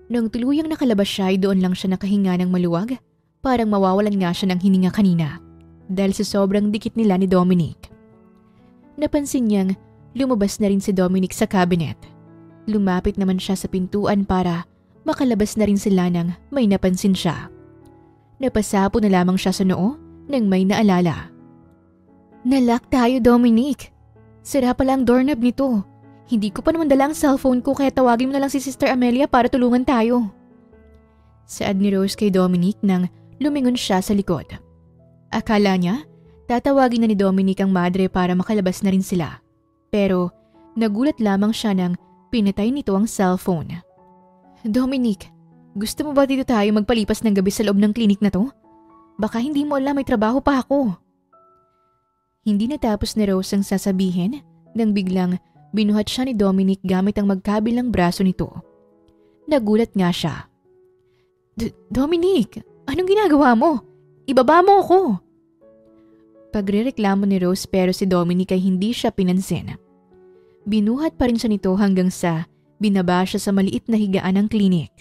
Nang tuluyang nakalabas siya ay doon lang siya nakahinga ng maluwag, parang mawawalan nga siya ng hininga kanina dahil sa sobrang dikit nila ni Dominic. Napansin niyang lumabas na rin si Dominic sa cabinet. Lumapit naman siya sa pintuan para makalabas na rin sila nang may napansin siya. Napasapo na lamang siya sa noo nang may naalala. Nalock tayo, Dominic. Sira pala ang doorknob nito. Hindi ko pa naman dala ang cellphone ko kaya tawagin mo na lang si Sister Amelia para tulungan tayo. Saad ni Rose kay Dominic nang lumingon siya sa likod. Akala niya, tatawagin na ni Dominic ang madre para makalabas na rin sila. Pero nagulat lamang siya nang pinatay nito ang cellphone. Dominic, gusto mo ba dito tayo magpalipas ng gabi sa loob ng klinik na to? Baka hindi mo alam may trabaho pa ako. Hindi natapos ni Rose ang sasabihin nang biglang binuhat siya ni Dominic gamit ang magkabilang braso nito. Nagulat nga siya. Dominic, anong ginagawa mo? Ibaba mo ako! Pagrereklamo ni Rose pero si Dominic ay hindi siya pinansin. Binuhat pa rin siya nito hanggang sa binaba siya sa maliit na higaan ng klinik.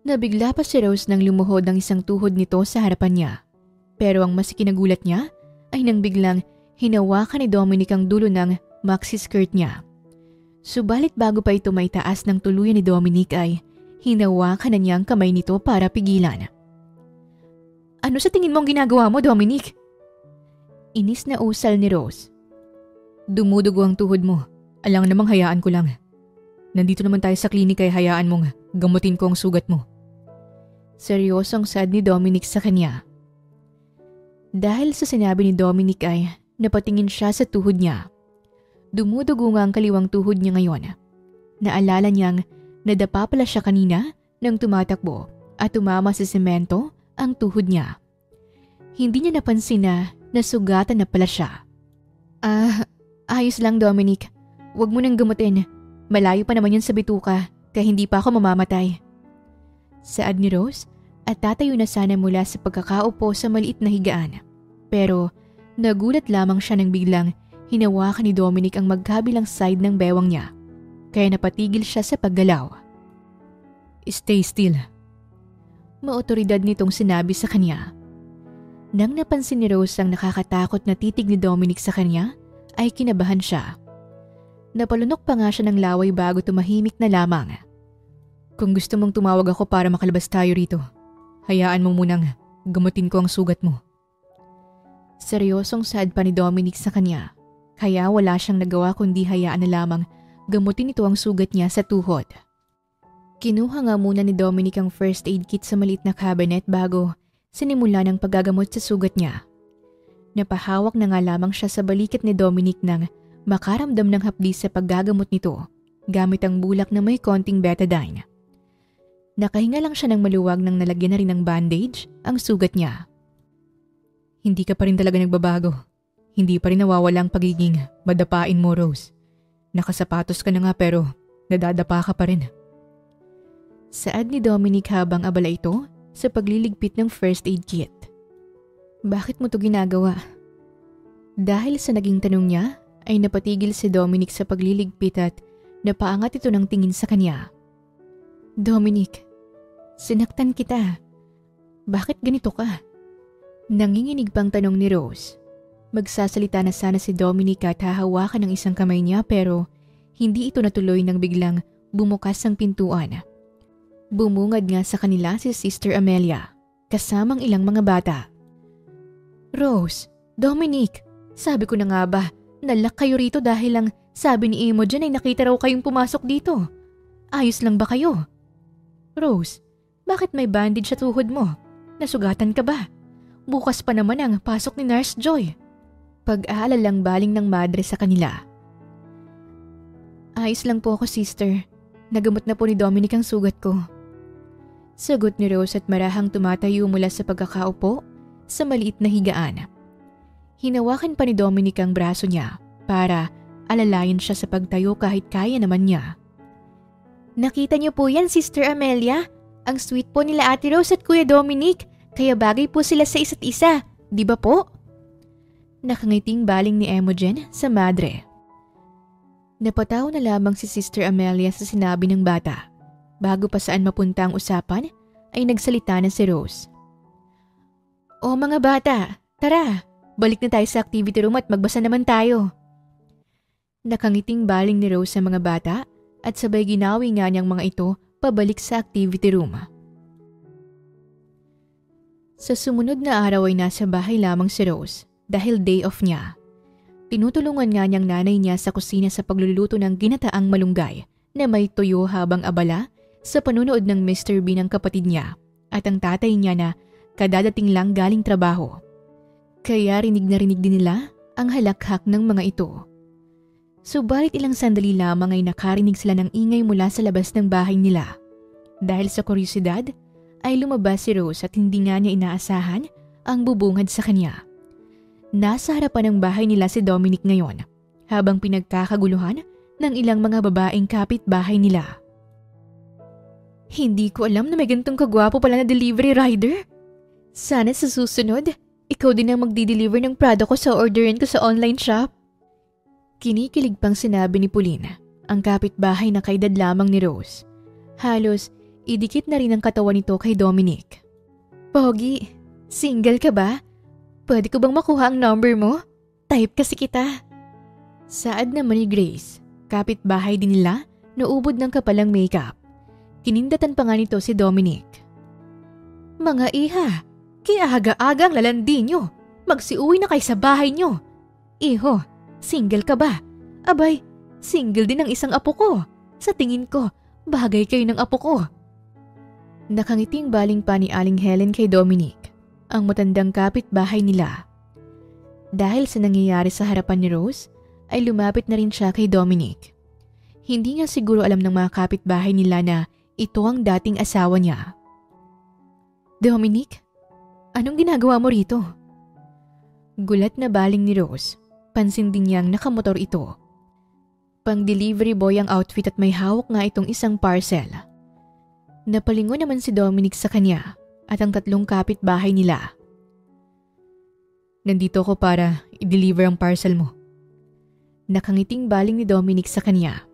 Nabigla pa si Rose nang lumuhod ang isang tuhod nito sa harapan niya. Pero ang mas kinagulat niya ay nang biglang hinawakan ni Dominic ang dulo ng maxi skirt niya. Subalit bago pa ito may taas ng tuluyan ni Dominic ay hinawakan na niya ang kamay nito para pigilan. Ano sa tingin mo ang ginagawa mo, Dominic? Inis na usal ni Rose. Dumudugo ang tuhod mo. Alang namang hayaan ko lang. Nandito naman tayo sa klinik kaya hayaan mong gamutin ko ang sugat mo. Seryosong saad ni Dominic sa kanya. Dahil sa sinabi ni Dominic ay napatingin siya sa tuhod niya. Dumudugo nga ang kaliwang tuhod niya ngayon. Naalala niyang nadapa pala siya kanina nang tumatakbo at tumama sa semento ang tuhod niya. Hindi niya napansin na nasugatan na pala siya. Ayos lang Dominic. Huwag mo nang gamutin. Malayo pa naman yun sa bituka kaya hindi pa ako mamamatay. Saad ni Rose at tatayo na sana mula sa pagkakaupo sa maliit na higaan. Pero nagulat lamang siya nang biglang hinawakan ni Dominic ang magkabilang side ng bewang niya, kaya napatigil siya sa paggalaw. Stay still. Maotoridad nitong sinabi sa kanya. Nang napansin ni Rose ang nakakatakot na titig ni Dominic sa kanya, ay kinabahan siya. Napalunok pa nga siya ng laway bago tumahimik na lamang. Kung gusto mong tumawag ako para makalabas tayo rito, hayaan mo munang gamutin ko ang sugat mo. Seryosong sad pa ni Dominic sa kanya, kaya wala siyang nagawa kundi hayaan na lamang gamutin ito ang sugat niya sa tuhod. Kinuha nga muna ni Dominic ang first aid kit sa maliit na cabinet bago sinimula ng paggagamot sa sugat niya. Napahawak na nga lamang siya sa balikat ni Dominic nang makaramdam ng hapdi sa paggagamot nito gamit ang bulak na may konting betadine. Nakahinga lang siya ng maluwag nang nalagyan na rin ng bandage ang sugat niya. Hindi ka pa rin talaga nagbabago. Hindi pa rin nawawala ang pagiging madapain mo, Rose. Nakasapatos ka na nga pero nadadapa ka pa rin. Saad ni Dominic habang abala ito sa pagliligpit ng first aid kit. Bakit mo to ginagawa? Dahil sa naging tanong niya ay napatigil si Dominic sa pagliligpit at napaangat ito ng tingin sa kanya. Dominic, sinaktan kita. Bakit ganito ka? Nanginginig pang tanong ni Rose. Magsasalita na sana si Dominic at hahawakan ng isang kamay niya pero hindi ito natuloy nang biglang bumukas ang pintuan. Bumungad nga sa kanila si Sister Amelia, kasamang ilang mga bata. Rose, Dominic, sabi ko na nga ba, nalak kayo rito dahil lang sabi ni Imogen ay nakita raw kayong pumasok dito. Ayos lang ba kayo? Rose, bakit may bandage sa tuhod mo? Nasugatan ka ba? Bukas pa naman ang pasok ni Nurse Joy. Pag-aalalang baling ng madre sa kanila. Ayos lang po ako, sister. Nagamot na po ni Dominic ang sugat ko. Sagot ni Rose at marahang tumatayo mula sa pagkakaupo sa maliit na higaan. Hinawakan pa ni Dominic ang braso niya para alalayan siya sa pagtayo kahit kaya naman niya. Nakita niyo po yan, Sister Amelia? Ang sweet po nila Ate Rose at Kuya Dominic, kaya bagay po sila sa isa't isa, di ba po? Nakangiting baling ni Imogen sa madre. Napataw na lamang si Sister Amelia sa sinabi ng bata. Bago pa saan mapunta ang usapan, ay nagsalita na si Rose. O mga bata, tara, balik na tayo sa activity room at magbasa naman tayo. Nakangiting baling ni Rose sa mga bata at sabay ginawi nga niyang mga ito pabalik sa activity room. Sa sumunod na araw ay nasa bahay lamang si Rose dahil day off niya. Tinutulungan nga niyang nanay niya sa kusina sa pagluluto ng ginataang malunggay na may tuyo habang abala sa panunood ng Mr. Bean ng kapatid niya at ang tatay niya na kadadating lang galing trabaho. Kaya rinig na rinig din nila ang halakhak ng mga ito. Subalit ilang sandali lamang ay nakarinig sila ng ingay mula sa labas ng bahay nila. Dahil sa kuryosidad ay lumabas si Rose at hindi nga niya inaasahan ang bubungad sa kanya. Nasa harapan ng bahay nila si Dominic ngayon habang pinagkakaguluhan ng ilang mga babaeng kapitbahay nila. Hindi ko alam na may gantong kagwapo pala na delivery rider. Sana sa susunod, ikaw din ang magdi-deliver ng product ko sa orderin ko sa online shop. Kinikilig pang sinabi ni Pauline, ang kapitbahay na kaedad lamang ni Rose. Halos idikit na rin ang katawan nito kay Dominic. Pogi, single ka ba? Pwede ko bang makuha ang number mo? Type kasi kita. Saad naman ni Grace, kapitbahay din nila, naubod ng kapalang makeup. Kinindatan pa nga nito si Dominic. Mga iha, kaya aga-aga ang lalandi nyo. Magsiuwi na kayo sa bahay nyo. Iho, single ka ba? Abay, single din ang isang apo ko. Sa tingin ko, bagay kayo ng apo ko. Nakangiting baling pa ni Aling Helen kay Dominic, ang matandang kapitbahay nila. Dahil sa nangyayari sa harapan ni Rose, ay lumapit na rin siya kay Dominic. Hindi nga siguro alam ng mga kapitbahay nila na ito ang dating asawa niya. Dominic, anong ginagawa mo rito? Gulat na baling ni Rose. Pansin din niyang nakamotor ito. Pang-delivery boy ang outfit at may hawak nga itong isang parcel. Napalingon naman si Dominic sa kanya at ang 3 kapitbahay nila. Nandito ko para i-deliver ang parcel mo. Nakangiting baling ni Dominic sa kanya.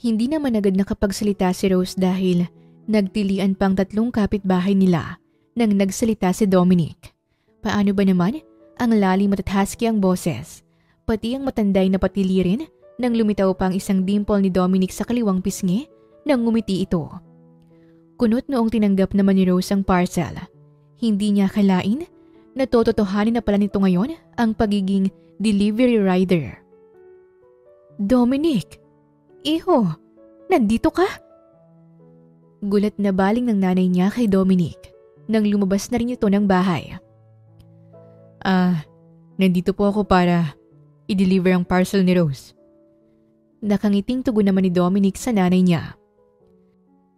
Hindi naman agad nakapagsalita si Rose dahil nagtilian pang 3 kapitbahay nila nang nagsalita si Dominic. Paano ba naman? Ang lalim at husky ang boses, pati ang matanday na patili rin nang lumitaw pa ang isang dimple ni Dominic sa kaliwang pisngi nang ngumiti ito. Kunot noong tinanggap naman ni Rose ang parcel. Hindi niya akalain na tototohanin na pala nito ngayon ang pagiging delivery rider. Dominic! Iho! Nandito ka? Gulat na baling ng nanay niya kay Dominic nang lumabas na rin ito ng bahay. Nandito po ako para i-deliver ang parcel ni Rose. Nakangiting tugon naman ni Dominic sa nanay niya.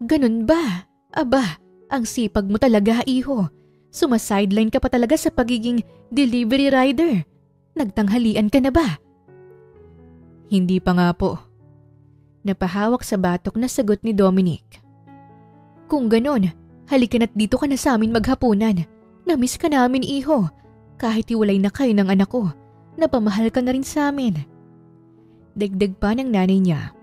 Ganun ba? Aba, ang sipag mo talaga, iho. Sumasideline ka pa talaga sa pagiging delivery rider. Nagtanghalian ka na ba? Hindi pa nga po. Napahawak sa batok na sagot ni Dominic. Kung ganon, halika na't dito ka na sa amin maghapunan. Namiss ka namin, iho. Kahit iwalay na kayo ng anak ko, napamahal ka na rin sa amin. Dagdag pa ng nanay niya.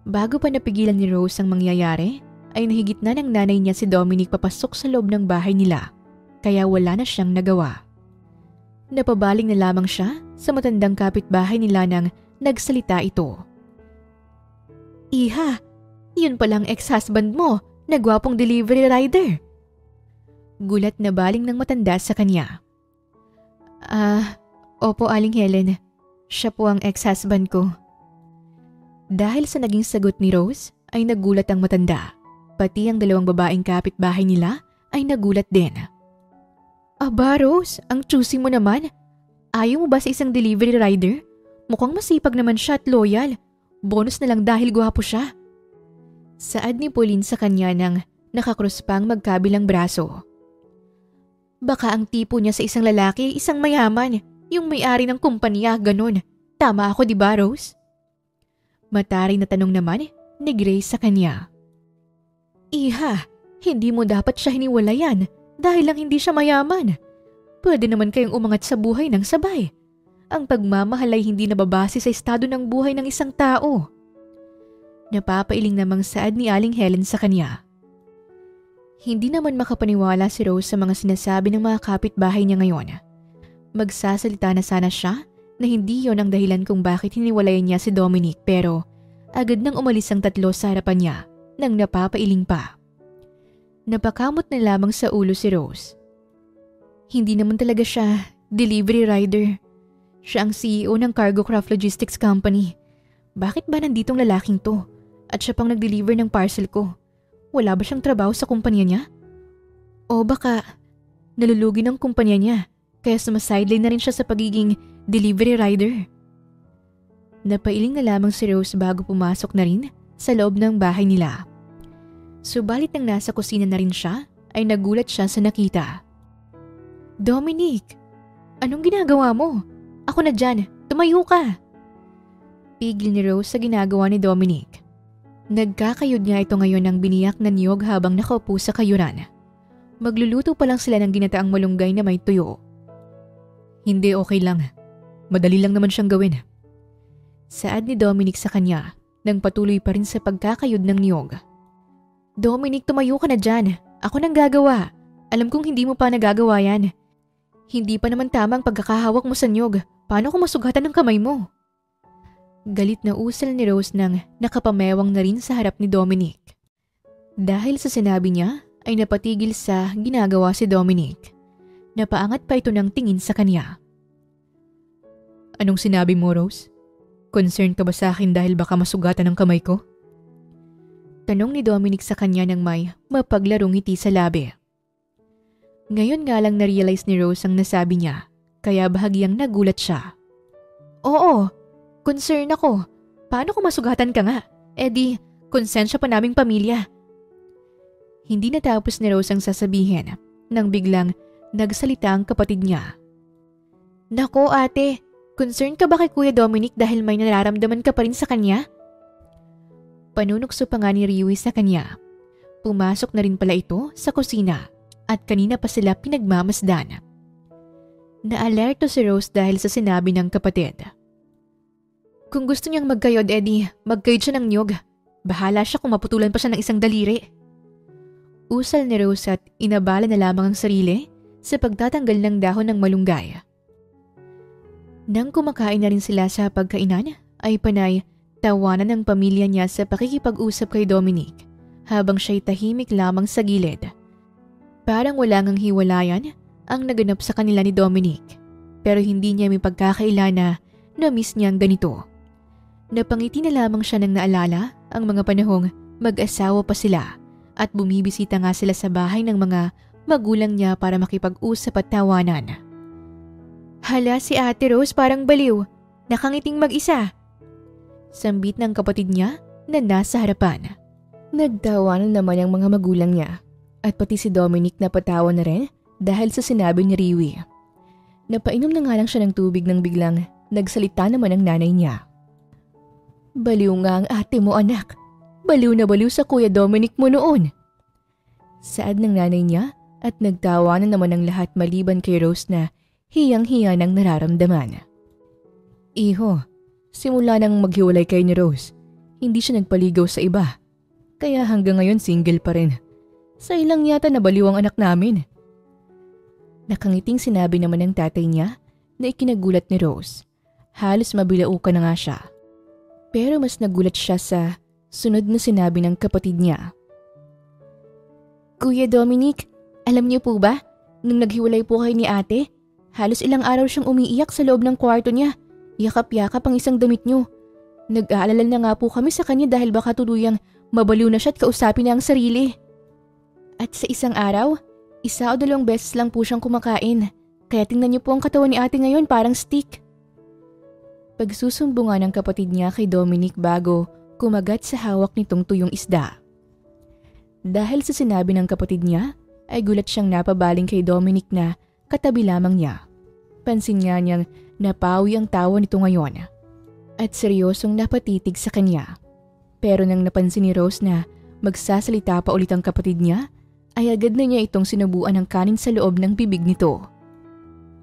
Bago pa napigilan ni Rose ang mangyayari, ay nahigit na ng nanay niya si Dominic papasok sa loob ng bahay nila, kaya wala na siyang nagawa. Napabaling na lamang siya sa matandang kapitbahay nila nang nagsalita ito. Iha, yun palang ex-husband mo na gwapong delivery rider. Gulat na baling ng matanda sa kanya. Opo, Aling Helen. Siya po ang ex-husband ko. Dahil sa naging sagot ni Rose, ay nagulat ang matanda. Pati ang 2 babaeng kapitbahay nila ay nagulat din. Aba, Rose, ang choosy mo naman. Ayaw mo ba sa isang delivery rider? Mukhang masipag naman siya at loyal. Bonus na lang dahil gwapo siya. Saad ni Pauline sa kanya nang nakakrus pang magkabilang braso. Baka ang tipo niya sa isang lalaki, isang mayaman, yung may-ari ng kumpanya, ganun. Tama ako, di ba, Rose? Mataray na tanong naman ni Grace sa kanya. Iha, hindi mo dapat siya hiniwalayan dahil lang hindi siya mayaman. Pwede naman kayong umangat sa buhay ng sabay. Ang pagmamahal ay hindi nababase sa estado ng buhay ng isang tao. Napapailing namang saad ni Aling Helen sa kanya. Hindi naman makapaniwala si Rose sa mga sinasabi ng mga kapitbahay niya ngayon. Magsasalita na sana siya na hindi yon ang dahilan kung bakit hiniwalayan niya si Dominic pero agad nang umalis ang 3 sa harapan niya nang napapailing pa. Napakamot na lamang sa ulo si Rose. Hindi naman talaga siya delivery rider. Siya ang CEO ng Cargo Craft Logistics Company. Bakit ba nanditong lalaking to? At siya pang nag-deliver ng parcel ko. Wala ba siyang trabaho sa kumpanya niya? O baka nalulugi ng kumpanya niya kaya sumasideline na rin siya sa pagiging delivery rider? Napailing na lamang si Rose bago pumasok na rin sa loob ng bahay nila. Subalit nang nasa kusina na rin siya ay nagulat siya sa nakita. Dominic, anong ginagawa mo? Ako na dyan, tumayo ka. Pigil ni Rose sa ginagawa ni Dominic. Nagkakayod niya ito ngayon ng biniyak na niyog habang nakaupo sa kayuran. Magluluto pa lang sila ng ginataang malunggay na may tuyo. Hindi, okay lang. Madali lang naman siyang gawin. Saad ni Dominic sa kanya nang patuloy pa rin sa pagkakayod ng niyog. Dominic, tumayo ka na dyan. Ako nang gagawa. Alam kong hindi mo pa nagagawa yan. Hindi pa naman tama ang pagkakahawak mo sa niyog. Paano kung masugatan ng kamay mo? Galit na usal ni Rose nang nakapamewang na rin sa harap ni Dominic. Dahil sa sinabi niya ay napatigil sa ginagawa si Dominic. Napaangat pa ito ng tingin sa kanya. Anong sinabi mo, Rose? Concerned ka ba sa akin dahil baka masugatan ang kamay ko? Tanong ni Dominic sa kanya nang may mapaglarong ngiti sa labi. Ngayon nga lang na-realize ni Rose ang nasabi niya, kaya bahagyang nagulat siya. Oo, concern ako. Paano kung masugatan ka nga? Eh di, konsensya pa naming pamilya. Hindi natapos ni Rose ang sasabihin nang biglang nagsalita ang kapatid niya. Nako ate, concern ka ba kay Kuya Dominic dahil may nararamdaman ka pa rin sa kanya? Panunukso pa nga ni Riwi sa kanya. Pumasok na rin pala ito sa kusina at kanina pa sila pinagmamasdan. Naalerto si Rose dahil sa sinabi ng kapatid. Kung gusto niyang magkayod, Eddie, magkayod siya ng niyog. Bahala siya kung maputulan pa siya ng isang daliri. Usal ni Rose at inabala na lamang ang sarili sa pagtatanggal ng dahon ng malunggay. Nang kumakain na rin sila sa pagkainan, ay panay tawanan ng pamilya niya sa pakikipag-usap kay Dominic habang siya'y tahimik lamang sa gilid. Parang wala ngang hiwalayan ang naganap sa kanila ni Dominic, pero hindi niya may pagkakaila na na-miss niyang ganito. Napangiti na lamang siya nang naalala ang mga panahong mag-asawa pa sila at bumibisita nga sila sa bahay ng mga magulang niya para makipag-usap at tawanan. Hala, si Ate Rose parang baliw. Nakangiting mag-isa. Sambit ng kapatid niya na nasa harapan. Nagtawanan naman ang mga magulang niya at pati si Dominic napatawa na rin dahil sa sinabi ni Riwi. Napainom na nga lang siya ng tubig nang biglang nagsalita naman ang nanay niya. Baliw nga ang ate mo, anak. Baliw na baliw sa Kuya Dominic mo noon. Saad ng nanay niya at nagtawanan naman ang lahat maliban kay Rose na hiyang-hiya ng nararamdaman. Iho, simula nang maghiwalay kay ni Rose, hindi siya nagpaligaw sa iba. Kaya hanggang ngayon single pa rin. Sa ilang yata nabaliw ang anak namin. Nakangiting sinabi naman ng tatay niya na ikinagulat ni Rose. Halos mabilaukan na nga siya. Pero mas nagulat siya sa sunod na sinabi ng kapatid niya. Kuya Dominic, alam niyo po ba, nung naghiwalay po kayo ni ate, halos ilang araw siyang umiiyak sa loob ng kwarto niya. Yakap-yakap ang isang damit niyo. Nag-aalala na nga po kami sa kanya dahil baka tuluyang mabaliw na siya at kausapin niya ang sarili. At sa isang araw, 1 o 2 beses lang po siyang kumakain. Kaya tingnan niyo po ang katawan ni ate ngayon parang stick. Pagsusumbungan ng kapatid niya kay Dominic bago kumagat sa hawak nitong tuyong isda. Dahil sa sinabi ng kapatid niya, ay gulat siyang napabaling kay Dominic na katabi lamang niya. Pansin nga niyang napawi ang tawa nito ngayon at seryosong napatitig sa kanya. Pero nang napansin ni Rose na magsasalita pa ulit ang kapatid niya, ay agad na niya itong sinubuan ng kanin sa loob ng bibig nito.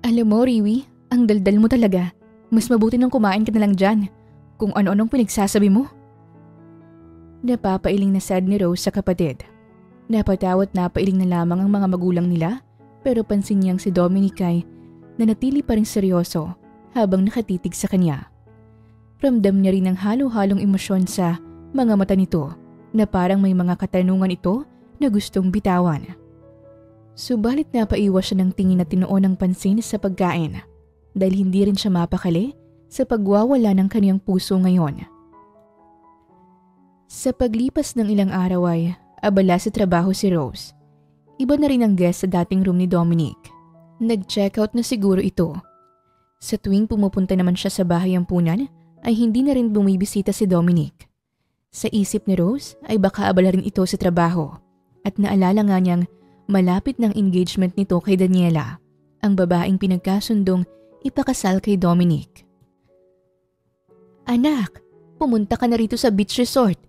Alam mo, Riwi, ang daldal mo talaga. Mas mabuti nang kumain ka na lang dyan. Kung ano-anong pinagsasabi mo. Napapailing na sad ni Rose sa kapatid. Napatawat napailing na lamang ang mga magulang nila, pero pansin niyang si Dominic ay nanatili pa rin seryoso habang nakatitig sa kanya. Ramdam niya rin ang halo-halong emosyon sa mga mata nito na parang may mga katanungan ito na gustong bitawan. Subalit napaiwas siya ng tingin na tinuon ng pansin sa pagkain dahil hindi rin siya mapakali sa pagwawala ng kaniyang puso ngayon. Sa paglipas ng ilang araw ay abala sa trabaho si Rose. Iba na rin ang guest sa dating room ni Dominic. Nag-checkout na siguro ito. Sa tuwing pumupunta naman siya sa bahay ampunan ay hindi na rin bumibisita si Dominic. Sa isip ni Rose ay baka abala rin ito sa trabaho at naalala nga niyang malapit ng engagement nito kay Daniela, ang babaeng pinagkasundong ipakasal kay Dominic. Anak, pumunta ka na rito sa beach resort.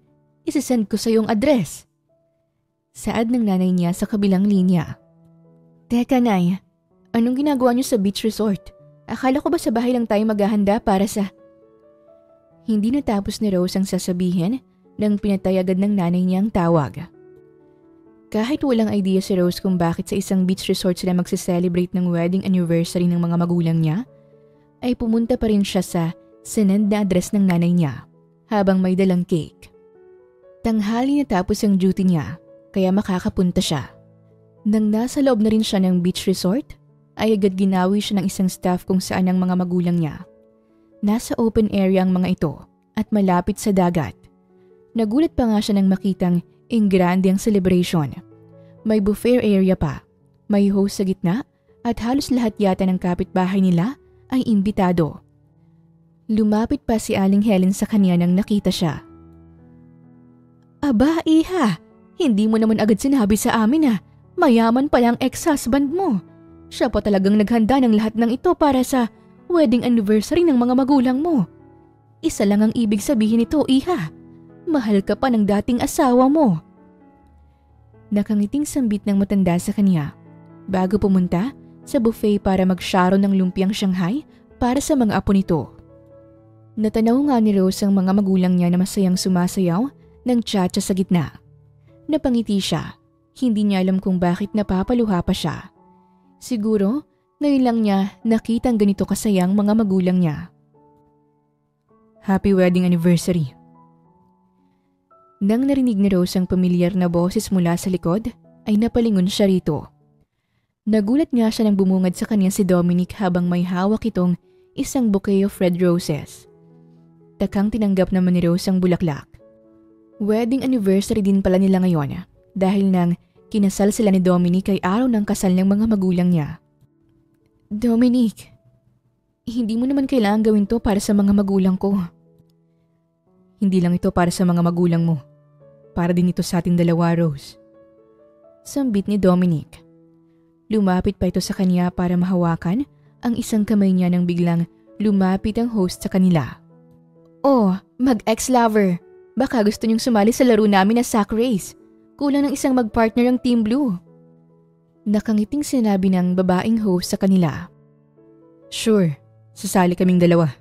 Isisend ko sa iyong address. Saad ng nanay niya sa kabilang linya. Teka, Nay, anong ginagawa niyo sa beach resort? Akala ko ba sa bahay lang tayo maghahanda para sa... Hindi natapos ni Rose ang sasabihin nang pinatay agad ng nanay niya ang tawag. Kahit walang idea si Rose kung bakit sa isang beach resort sila magse-celebrate ng wedding anniversary ng mga magulang niya, ay pumunta pa rin siya sa sinend na address ng nanay niya habang may dalang cake. Tanghali natapos ang duty niya kaya makakapunta siya. Nang nasa loob na rin siya ng beach resort, ay agad ginawi siya ng isang staff kung saan ang mga magulang niya. Nasa open area ang mga ito at malapit sa dagat. Nagulat pa nga siya nang makitang ingrande ang celebration. May buffet area pa, may host sa gitna at halos lahat yata ng kapitbahay nila ay imbitado. Lumapit pa si Aling Helen sa kanya nang nakita siya. Aba, iha, hindi mo naman agad sinabi sa amin na mayaman pala ang ex-husband mo. Siya pa talagang naghanda ng lahat ng ito para sa wedding anniversary ng mga magulang mo. Isa lang ang ibig sabihin nito, iha. Mahal ka pa ng dating asawa mo. Nakangiting sambit ng matanda sa kanya bago pumunta sa buffet para magsyaro ng lumpiang Shanghai para sa mga apo nito. Natanaw nga ni Rose ang mga magulang niya na masayang sumasayaw ng cha-cha sa gitna. Napangiti siya. Hindi niya alam kung bakit napapaluha pa siya. Siguro, ngayon lang niya nakitang ganito kasayang mga magulang niya. Happy wedding anniversary. Nang narinig ni Rose ang pamilyar na boses mula sa likod, ay napalingon siya rito. Nagulat nga siya nang bumungad sa kanya si Dominic habang may hawak itong isang bouquet of red roses. Takang tinanggap naman ni Rose ang bulaklak. Wedding anniversary din pala nila ngayon dahil nang kinasal sila ni Dominic ay araw ng kasal ng mga magulang niya. Dominic, hindi mo naman kailangan gawin to para sa mga magulang ko. Hindi lang ito para sa mga magulang mo. Para din ito sa ating dalawa, Rose. Sambit ni Dominic. Lumapit pa ito sa kanya para mahawakan ang isang kamay niya nang biglang lumapit ang host sa kanila. Oh, mag-ex-lover. Baka gusto niyong sumali sa laro namin na sack race. Kulang ng isang mag-partner ang Team Blue. Nakangiting sinabi ng babaeng host sa kanila. Sure, sasali kaming dalawa.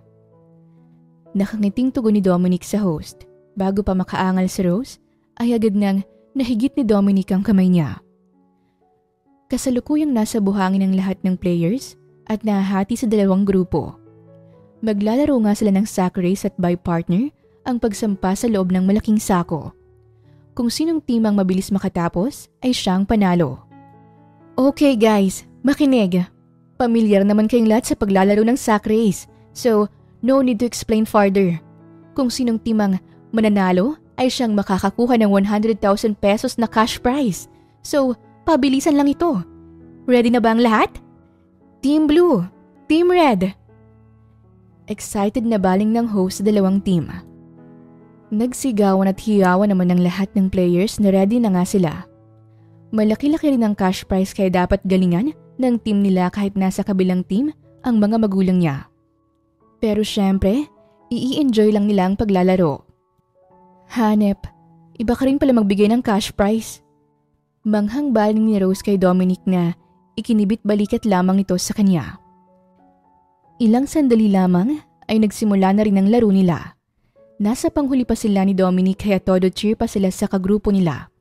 Nakangiting tugon ni Dominic sa host. Bago pa makaangal si Rose, ay agad nang nahigit ni Dominic ang kamay niya. Kasalukuyang nasa buhangin ang lahat ng players at nahahati sa dalawang grupo. Maglalaro nga sila ng sack race at by partner ang pagsampa sa loob ng malaking sako. Kung sinong team ang mabilis makatapos ay siyang panalo. Okay guys, makinig. Pamilyar naman kayong lahat sa paglalaro ng sack race, so no need to explain further. Kung sinong team ang mananalo ay siyang makakakuha ng 100,000 pesos na cash prize. So, pabilisan lang ito. Ready na ba ang lahat? Team Blue, Team Red. Excited na baling ng host sa dalawang team. Nagsigawan at hiyawan naman ng lahat ng players na ready na nga sila. Malaki-laki rin ang cash prize kaya dapat galingan ng team nila kahit nasa kabilang team ang mga magulang niya. Pero syempre, i-enjoy lang nila ang paglalaro. Hanep, iba ka rin pala magbigay ng cash prize. Manghang baling ni Rose kay Dominic na ikinibit balikat lamang ito sa kanya. Ilang sandali lamang ay nagsimula na rin ang laro nila. Nasa panghuli pa sila ni Dominic kaya todo cheer pa sila sa kagrupo nila.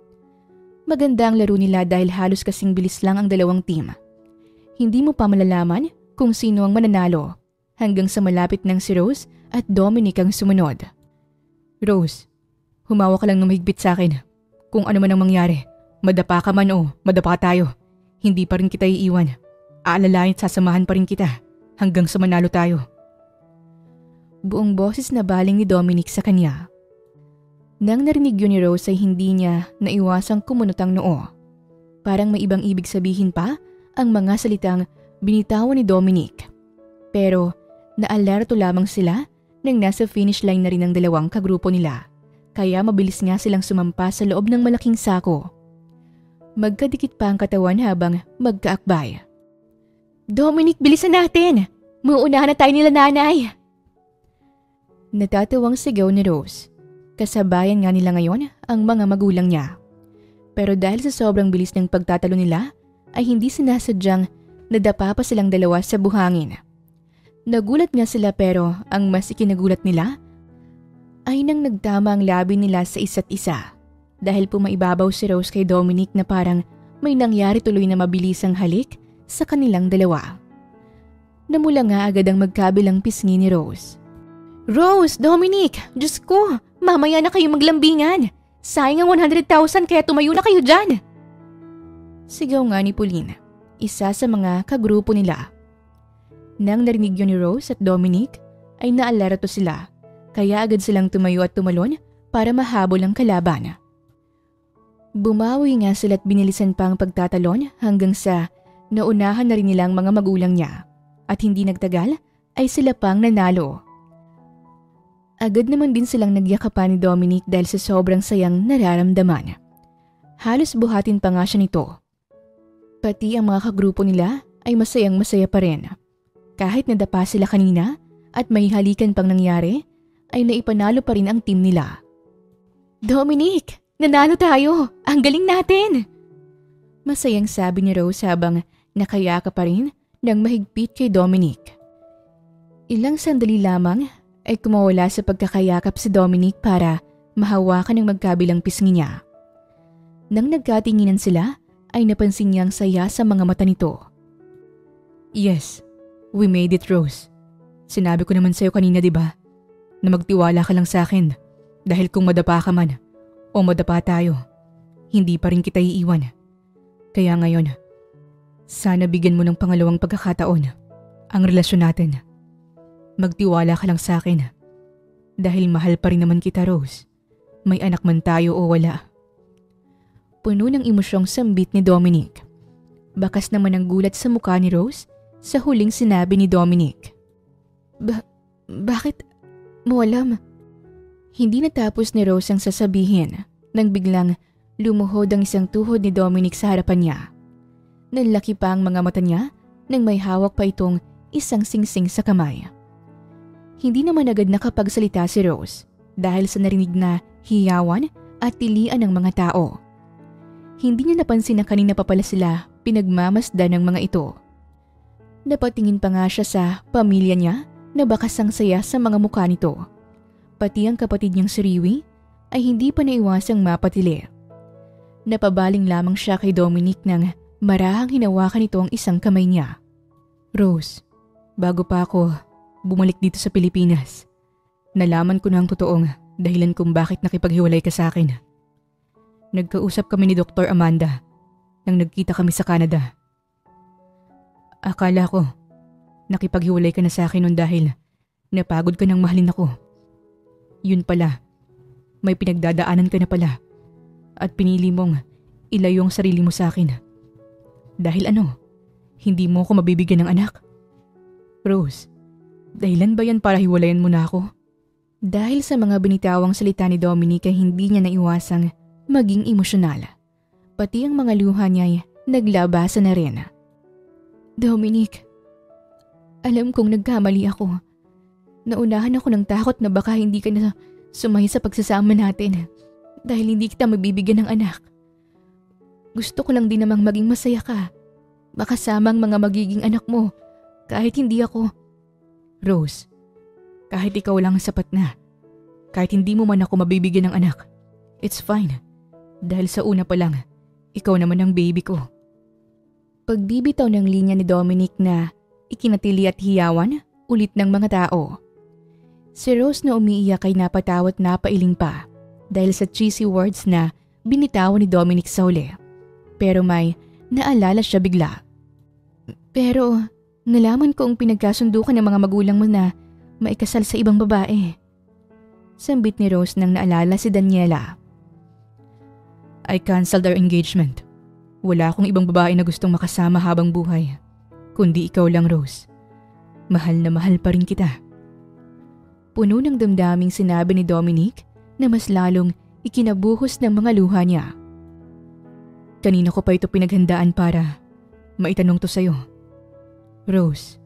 Maganda ang laro nila dahil halos kasing bilis lang ang dalawang team. Hindi mo pa malalaman kung sino ang mananalo hanggang sa malapit ng si Rose at Dominic ang sumunod. Rose, humawa ka lang ng mahigpit sa akin. Kung ano man ang mangyari, madapa ka man o madapa tayo, hindi pa rin kita iiwan. Aalalayan at sasamahan pa rin kita hanggang sa manalo tayo. Buong boses na baling ni Dominic sa kanya. Nang narinig yun ni Rose ay hindi niya naiwasang kumunot ang noo. Parang may ibang ibig sabihin pa ang mga salitang binitawan ni Dominic. Pero naalerto lamang sila nang nasa finish line na rin ang dalawang kagrupo nila. Kaya mabilis nga silang sumampa sa loob ng malaking sako. Magkadikit pa ang katawan habang magkaakbay. Dominic, bilisan natin! Mauunahan na tayo nila nanay! Natatawang sigaw ni Rose. Kasabayan nga nila ngayon ang mga magulang niya. Pero dahil sa sobrang bilis ng pagtatalo nila, ay hindi sinasadyang nadapa pa silang dalawa sa buhangin. Nagulat nga sila pero ang mas ikinagulat nila ay nang nagtama ang labi nila sa isa't isa. Dahil pumaibabaw si Rose kay Dominic na parang may nangyari tuloy na mabilisang halik sa kanilang dalawa. Namula nga agad ang magkabilang pisngi ni Rose. Rose, Dominic, Diyos ko, mamaya na kayo maglambingan. Sayang ang 100,000 kaya tumayo na kayo dyan. Sigaw nga ni Pauline, isa sa mga kagrupo nila. Nang narinig yun ni Rose at Dominic, ay naalerto sila, kaya agad silang tumayo at tumalon para mahabol ang kalaban. Bumawi nga sila at binilisan pa ang pagtatalon hanggang sa naunahan na rin nilang mga magulang niya. At hindi nagtagal ay sila pang nanalo. Agad naman din silang nagyakapan ni Dominic dahil sa sobrang sayang nararamdaman. Halos buhatin pa nga siya nito. Pati ang mga kagrupo nila ay masayang masaya pa rin. Kahit nadapa sila kanina at may halikan pang nangyari, ay naipanalo pa rin ang team nila. Dominic, nanalo tayo! Ang galing natin! Masayang sabi ni Rose habang nakayaka pa rin ng mahigpit kay Dominic. Ilang sandali lamang ay kumawala sa pagkakayakap si Dominic para mahawakan ang magkabilang pisngi niya. Nang nagkatinginan sila ay napansin niyang saya sa mga mata nito. Yes, we made it, Rose. Sinabi ko naman sa'yo kanina, di ba? Na magtiwala ka lang sa akin dahil kung madapa ka man o madapa tayo, hindi pa rin kita iiwan. Kaya ngayon, sana bigyan mo ng pangalawang pagkakataon ang relasyon natin. Magtiwala ka lang sa akin dahil mahal pa rin naman kita, Rose. May anak man tayo o wala. Puno ng emosyong sambit ni Dominic. Bakas naman ang gulat sa mukha ni Rose sa huling sinabi ni Dominic. Bakit mo alam? Hindi natapos ni Rose ang sasabihin nang biglang lumuhod ang isang tuhod ni Dominic sa harapan niya. Nanlaki pa ang mga mata niya nang may hawak pa itong isang singsing sa kamay. Hindi naman agad nakapagsalita si Rose dahil sa narinig na hiyawan at tilian ng mga tao. Hindi niya napansin na kanina pa pala sila pinagmamasdan ng mga ito. Napatingin pa nga siya sa pamilya niya na bakas ang saya sa mga mukha nito. Pati ang kapatid niyang si Riwi ay hindi pa naiwasang mapatili. Napabaling lamang siya kay Dominic nang marahang hinawakan nito ang isang kamay niya. Rose, bago pa ako bumalik dito sa Pilipinas, nalaman ko na ang totoong dahilan kung bakit nakipaghiwalay ka sa akin. Nagkausap kami ni Dr. Amanda nang nagkita kami sa Canada. Akala ko nakipaghiwalay ka na sa akin noon dahil napagod ka nang mahalin ako. Yun pala, may pinagdadaanan ka na pala at pinili mong ilayo ang sarili mo sa akin. Dahil ano, hindi mo ako mabibigyan ng anak? Rose, dahilan ba yan para hiwalayan mo na ako? Dahil sa mga binitawang salita ni Dominic ay hindi niya naiwasang maging emosyonal. Pati ang mga luha niya ay naglabasan na rin. Dominic, alam kong nagkamali ako. Naunahan ako ng takot na baka hindi ka na sumahi sa pagsasama natin dahil hindi kita mabibigyan ng anak. Gusto ko lang din namang maging masaya ka. Makasama ang mga magiging anak mo kahit hindi ako. Rose, kahit ikaw lang sapat na. Kahit hindi mo man ako mabibigyan ng anak, it's fine. Dahil sa una pa lang, ikaw naman ang baby ko. Pagbibitaw ng linya ni Dominic na ikinatili at hiyawan ulit ng mga tao. Si Rose na umiiyak ay napatawat na pailing pa dahil sa cheesy words na binitawan ni Dominic sa huli. Pero may naalala siya bigla. Pero nalaman ko ang pinagkasundo ka ng mga magulang mo na maikasal sa ibang babae. Sambit ni Rose nang naalala si Daniela. I canceled our engagement. Wala akong ibang babae na gustong makasama habang buhay. Kundi ikaw lang, Rose. Mahal na mahal pa rin kita. Puno ng damdaming sinabi ni Dominic na mas lalong ikinabuhos ng mga luha niya. Kanina ko pa ito pinaghandaan para maitanong to sa'yo. Rose,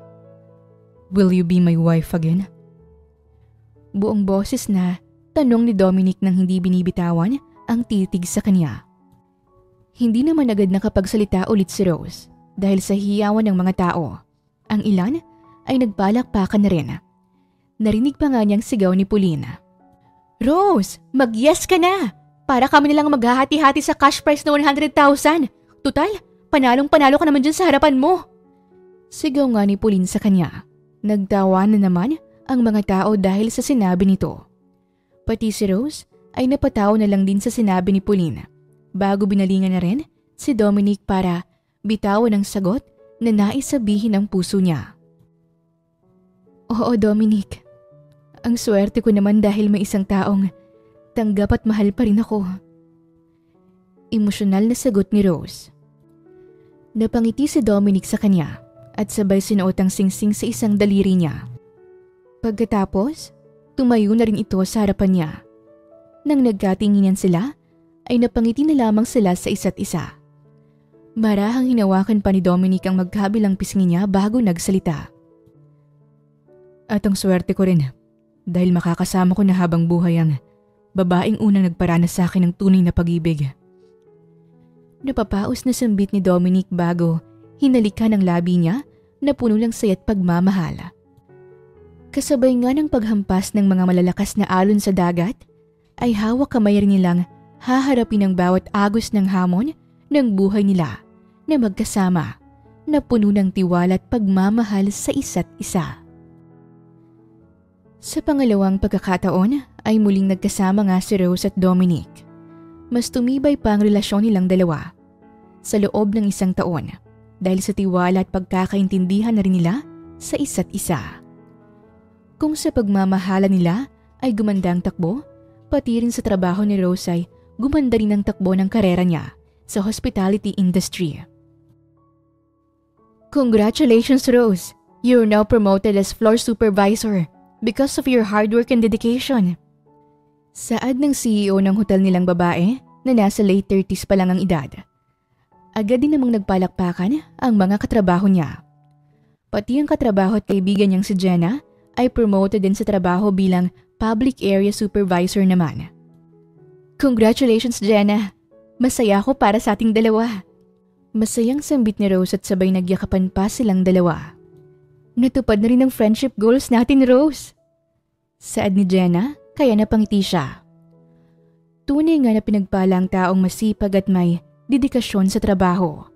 will you be my wife again? Buong boses na tanong ni Dominic nang hindi binibitawan ang titig sa kanya. Hindi naman agad nakapagsalita ulit si Rose dahil sa hiyawan ng mga tao. Ang ilan ay nagpalakpakan na rin. Narinig pa nga niyang sigaw ni Pauline. Rose, mag-yes ka na! Para kami nilang maghahati-hati sa cash prize na 100,000. Tutal, panalong-panalo ka naman dyan sa harapan mo. Sigaw nga ni Pauline sa kanya. Nagtawa na naman ang mga tao dahil sa sinabi nito. Pati si Rose ay napatawa na lang din sa sinabi ni Pauline. Bago binalingan na rin si Dominic para bitawan ang sagot na nais sabihin ng puso niya. Oo, Dominic. Ang swerte ko naman dahil may isang taong tanggap at mahal pa rin ako. Emosyonal na sagot ni Rose. Napangiti si Dominic sa kanya at sabay sinuot ang singsing sa isang daliri niya. Pagkatapos, tumayo na rin ito sa harapan niya. Nang nagkatinginan sila, ay napangiti na lamang sila sa isa't isa. Marahang hinawakan pa ni Dominic ang magkabilang pisngi niya bago nagsalita. At ang swerte ko rin dahil makakasama ko na habang buhay ang babaeng unang nagparana sa akin ng tunay na pag-ibig. Napapaos na sambit ni Dominic bago hinalikan ang labi niya na puno ng saya't pagmamahal. Kasabay nga ng paghampas ng mga malalakas na alon sa dagat, ay hawak kamay rin nilang haharapin ang bawat agos ng hamon ng buhay nila na magkasama na puno ng tiwala at pagmamahal sa isa't isa. Sa pangalawang pagkakataon ay muling nagkasama nga si Rose at Dominic. Mas tumibay pa ang relasyon nilang dalawa sa loob ng 1 taon dahil sa tiwala at pagkakaintindihan na rin nila sa isa't isa. Kung sa pagmamahala nila ay gumanda ang takbo, pati rin sa trabaho ni Rose ay gumanda rin ang takbo ng karera niya sa hospitality industry. Congratulations, Rose! You're now promoted as floor supervisor because of your hard work and dedication. Saad ng CEO ng hotel nilang babae na nasa late 30s pa lang ang edad. Agad din namang nagpalakpakan ang mga katrabaho niya. Pati ang katrabaho at kaibigan niyang si Jenna ay promoted din sa trabaho bilang public area supervisor naman. Congratulations, Jenna! Masaya ako para sa ating dalawa. Masayang sambit ni Rose at sabay nagyakapan pa silang dalawa. Natupad na rin ang friendship goals natin, Rose. Saad ni Jenna, kaya napangiti siya. Tunay nga na pinagpala ang taong masipag at may dedikasyon sa trabaho.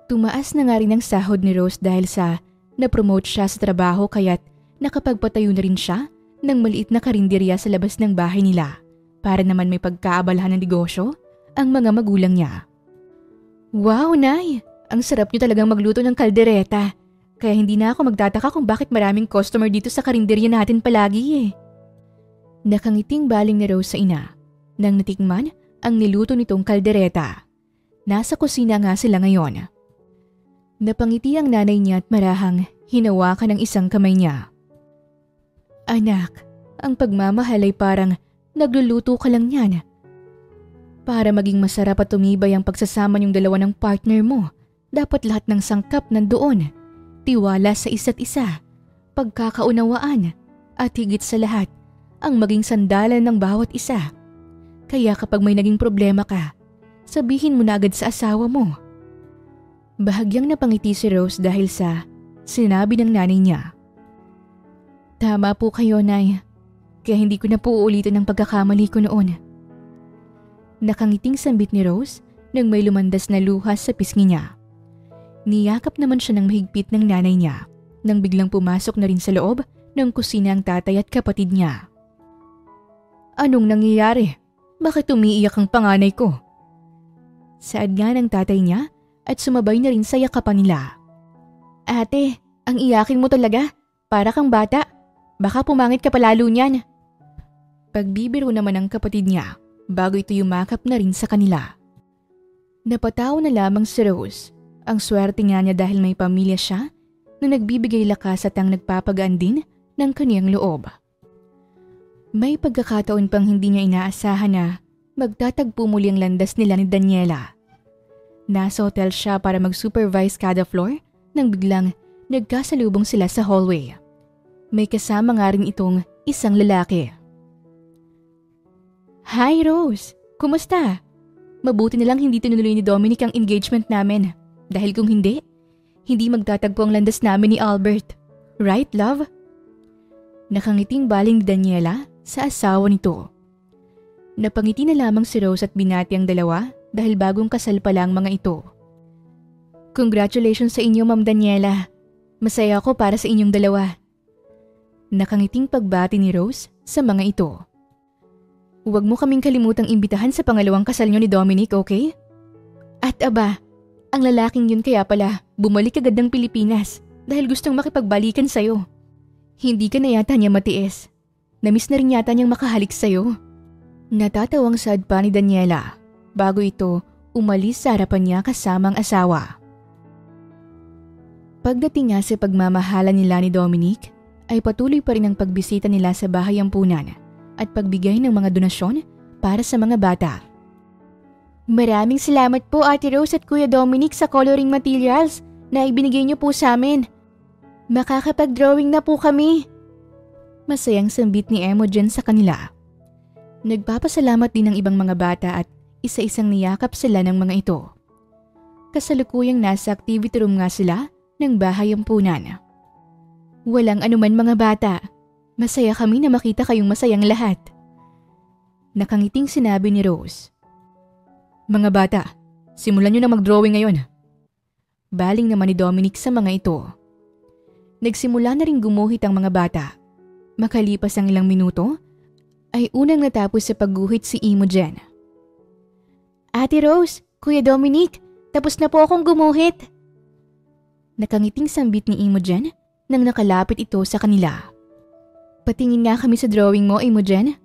Tumaas na nga rin ang sahod ni Rose dahil sa na-promote siya sa trabaho kaya't nakapagpatayo na rin siya ng maliit na karinderya sa labas ng bahay nila para naman may pagkaabalahan ng negosyo ang mga magulang niya. Wow, Nay! Ang sarap niyo talagang magluto ng kaldereta. Kaya hindi na ako magtataka kung bakit maraming customer dito sa karinderya natin palagi eh. Nakangiting baling ni Rose sa ina nang natikman ang niluto nitong kaldereta. Nasa kusina nga sila ngayon. Napangiti ang nanay niya at marahang hinawakan ng isang kamay niya. Anak, ang pagmamahal ay parang nagluluto ka lang yan. Para maging masarap at tumibay ang pagsasama niyong dalawa ng partner mo, dapat lahat ng sangkap nandoon. Tiwala sa isa't isa, pagkakaunawaan, at higit sa lahat, ang maging sandalan ng bawat isa. Kaya kapag may naging problema ka, sabihin mo na agad sa asawa mo. Bahagyang napangiti si Rose dahil sa sinabi ng nanay niya. Tama po kayo, Nay. Kaya hindi ko na po uulitin ang pagkakamali ko noon. Nakangiting sambit ni Rose nang may lumandas na luha sa pisngi niya. Niyakap naman siya ng mahigpit ng nanay niya nang biglang pumasok na rin sa loob ng kusina ang tatay at kapatid niya. Anong nangyayari? Bakit umiiyak ang panganay ko? Saad nga ng tatay niya at sumabay na rin sa yakapan nila. Ate, ang iyakin mo talaga. Para kang bata. Baka pumangit ka palalo niyan. Pagbibiro naman ng kapatid niya bago ito yumakap na rin sa kanila. Napatawa na lamang si Rose. Ang swerte nga niya dahil may pamilya siya na nagbibigay lakas at ang nagpapagaan din ng kaniyang loob. May pagkakataon pang hindi niya inaasahan na magtatagpo muli ang landas nila ni Daniela. Nasa hotel siya para mag-supervise kada floor nang biglang nagkasalubong sila sa hallway. May kasama nga rin itong isang lalaki. Hi Rose! Kumusta? Mabuti na lang hindi tinuloy ni Dominic ang engagement namin. Dahil kung hindi magtatagpo ang landas namin ni Albert. Right, love? Nakangiting baling ni Daniela sa asawa nito. Napangiti na lamang si Rose at binati ang dalawa dahil bagong kasal pa lang mga ito. Congratulations sa inyo, Ma'am Daniela. Masaya ako para sa inyong dalawa. Nakangiting pagbati ni Rose sa mga ito. Huwag mo kaming kalimutang imbitahan sa pangalawang kasal niyo ni Dominic, okay? At aba, ang lalaking yun kaya pala bumalik agad ng Pilipinas dahil gustong makipagbalikan sa'yo. Hindi ka na yata niya matiis. Namiss na rin yata niyang makahalik sa'yo. Natatawang sad pa ni Daniela bago ito umalis sa harapan niya kasamang asawa. Pagdating nga sa pagmamahala nila ni Dominic, ay patuloy pa rin ang pagbisita nila sa bahay ampunan at pagbigay ng mga donasyon para sa mga bata. Maraming salamat po Ate Rose at Kuya Dominic sa coloring materials na ibinigay niyo po sa amin. Makakapag-drawing na po kami. Masayang sambit ni Imogen sa kanila. Nagpapasalamat din ng ibang mga bata at isa-isang niyakap sila ng mga ito. Kasalukuyang nasa activity room nga sila ng bahay ampunan. Walang anuman mga bata. Masaya kami na makita kayong masayang lahat. Nakangiting sinabi ni Rose. Mga bata, simulan nyo na mag-drawing ngayon. Baling naman ni Dominic sa mga ito. Nagsimula na rin gumuhit ang mga bata. Makalipas ang ilang minuto, ay unang natapos sa pagguhit si Imogen. Ate Rose, Kuya Dominic, tapos na po akong gumuhit. Nakangiting sambit ni Imogen nang nakalapit ito sa kanila. Patingin nga kami sa drawing mo, Imogen.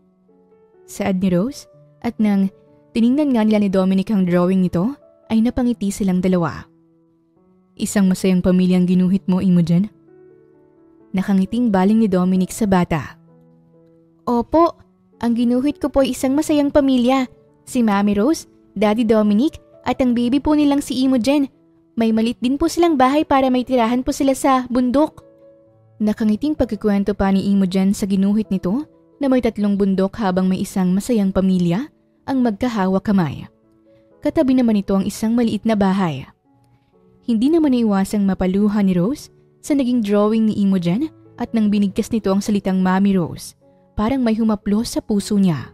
Saad ni Rose at nang tiningnan nga nila ni Dominic ang drawing nito ay napangiti silang dalawa. Isang masayang pamilyang ginuhit mo, Imogen? Nakangiting baling ni Dominic sa bata. Opo, ang ginuhit ko po ay isang masayang pamilya. Si Mami Rose, Daddy Dominic at ang baby po nilang si Imogen. May malit din po silang bahay para may tirahan po sila sa bundok. Nakangiting pagkikwento pa ni Imogen sa ginuhit nito na may 3 bundok habang may isang masayang pamilya ang magkahawak kamay. Katabi naman ito ang isang maliit na bahay. Hindi naman naiwasang mapaluha ni Rose sa naging drawing ni Imogen at nang binigkas nito ang salitang Mami Rose, parang may humaplos sa puso niya.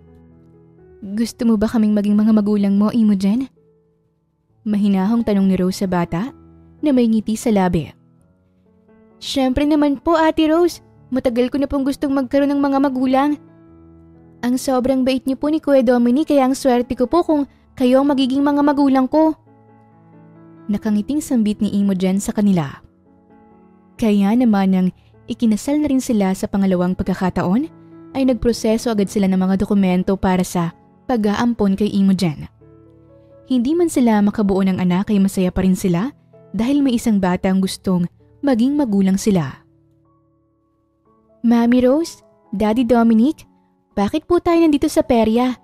Gusto mo ba kaming maging mga magulang mo, Imogen? Mahinahong tanong ni Rose sa bata na may ngiti sa labi. Siyempre naman po, Ate Rose. Matagal ko na pong gustong magkaroon ng mga magulang. Ang sobrang bait niyo po ni Kuya Dominic kaya ang swerte ko po kung kayo ang magiging mga magulang ko. Nakangiting sambit ni Imogen sa kanila. Kaya naman nang ikinasal na rin sila sa pangalawang pagkakataon ay nagproseso agad sila ng mga dokumento para sa pag-aampon kay Imogen. Hindi man sila makabuo ng anak ay masaya pa rin sila dahil may isang batang gustong maging magulang sila. Mami Rose, Daddy Dominic, bakit po tayo nandito sa perya?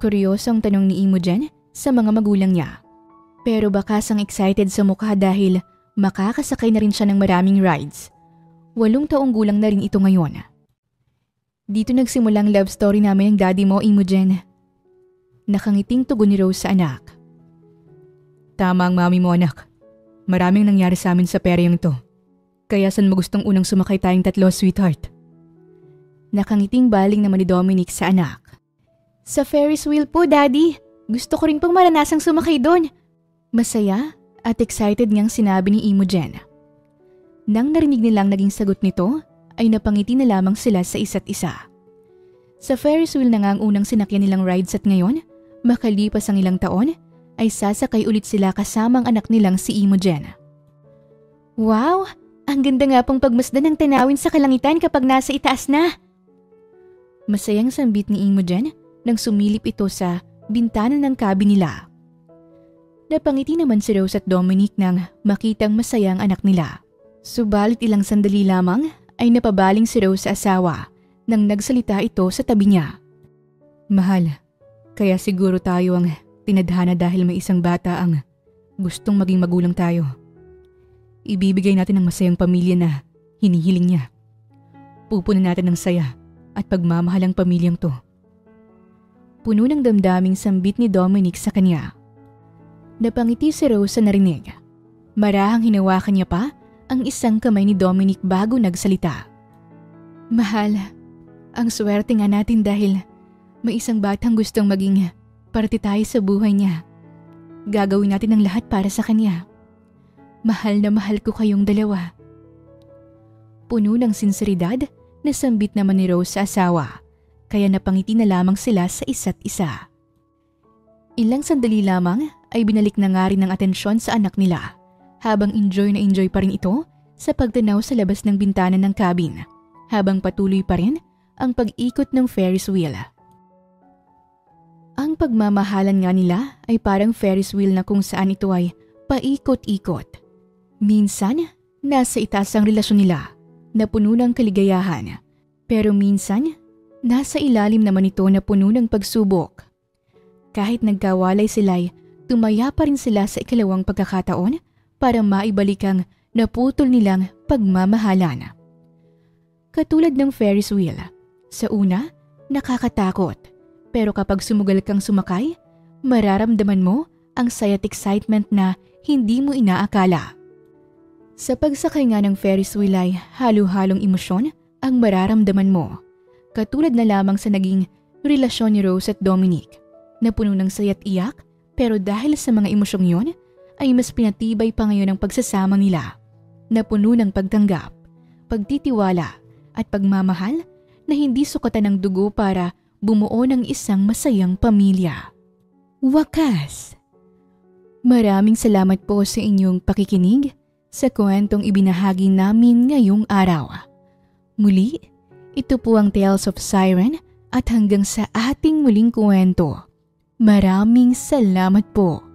Kuryosong tanong ni Imogen sa mga magulang niya. Pero bakasang excited sa mukha dahil makakasakay na rin siya ng maraming rides. 8 taong gulang na rin ito ngayon. Dito nagsimulang love story namin ng daddy mo, Imogen. Nakangiting tugon ni Rose sa anak. Tama ang mami mo, anak. Maraming nangyari sa amin sa peryang to. Kaya saan mo gustong unang sumakay tayong 3, sweetheart? Nakangiting baling naman ni Dominic sa anak. Sa Ferris wheel po, Daddy. Gusto ko rin pong maranasang sumakay doon. Masaya at excited ngang sinabi ni Imogen. Nang narinig nilang naging sagot nito, ay napangiti na lamang sila sa isa't isa. Sa Ferris wheel na nga ang unang sinakyan nilang rides at ngayon, makalipas ang ilang taon, ay sasakay ulit sila kasamang anak nilang si Imogen. Wow! Ang ganda nga pong pagmasdan ng tanawin sa kalangitan kapag nasa itaas na. Masayang sambit ni Imogen nang sumilip ito sa bintana ng cabin nila. Napangiti naman si Rose at Dominic nang makitang masaya ang anak nila. Subalit ilang sandali lamang ay napabaling si Rose sa asawa nang nagsalita ito sa tabi niya. Mahal, kaya siguro tayo ang tinadhana dahil may isang bata ang gustong maging magulang tayo. Ibibigay natin ang masayang pamilya na hinihiling niya. Pupunan natin ng saya at pagmamahal ang pamilyang to. Puno ng damdaming sambit ni Dominic sa kanya. Napangiti si Rose sa narinig. Marahang hinawakan niya pa ang isang kamay ni Dominic bago nagsalita. Mahal, ang swerte nga natin dahil may isang batang gustong maging parte tayo sa buhay niya. Gagawin natin ang lahat para sa kanya. Mahal na mahal ko kayong dalawa. Puno ng sinseridad na sambit naman ni Rose sa asawa, kaya napangiti na lamang sila sa isa't isa. Ilang sandali lamang ay binalik na nga rin ng atensyon sa anak nila, habang enjoy na enjoy pa rin ito sa pagtanaw sa labas ng bintana ng cabin, habang patuloy pa rin ang pag-ikot ng Ferris wheel. Ang pagmamahalan nga nila ay parang Ferris wheel na kung saan ito ay paikot-ikot. Minsan, nasa itaas ang relasyon nila na puno ng kaligayahan, pero minsan, nasa ilalim naman ito na puno ng pagsubok. Kahit nagkawalay sila'y tumaya pa rin sila sa ikalawang pagkakataon para maibalik ang naputol nilang pagmamahalan. Katulad ng Ferris wheel, sa una, nakakatakot, pero kapag sumugal kang sumakay, Mararamdaman mo ang saya at excitement na hindi mo inaakala. Sa pagsakay nga ng Ferris wheel ay halo-halong emosyon ang mararamdaman mo. Katulad na lamang sa naging relasyon ni Rose at Dominic na puno ng saya at iyak, pero dahil sa mga emosyong yon ay mas pinatibay pa ngayon ang pagsasama nila na puno ng pagtanggap, pagtitiwala at pagmamahal na hindi sukatan ng dugo para bumuo ng isang masayang pamilya. Wakas! Maraming salamat po sa inyong pakikinig sa kwentong ibinahagi namin ngayong araw. Muli, ito po ang Tales of Siren at hanggang sa ating muling kwento. Maraming salamat po.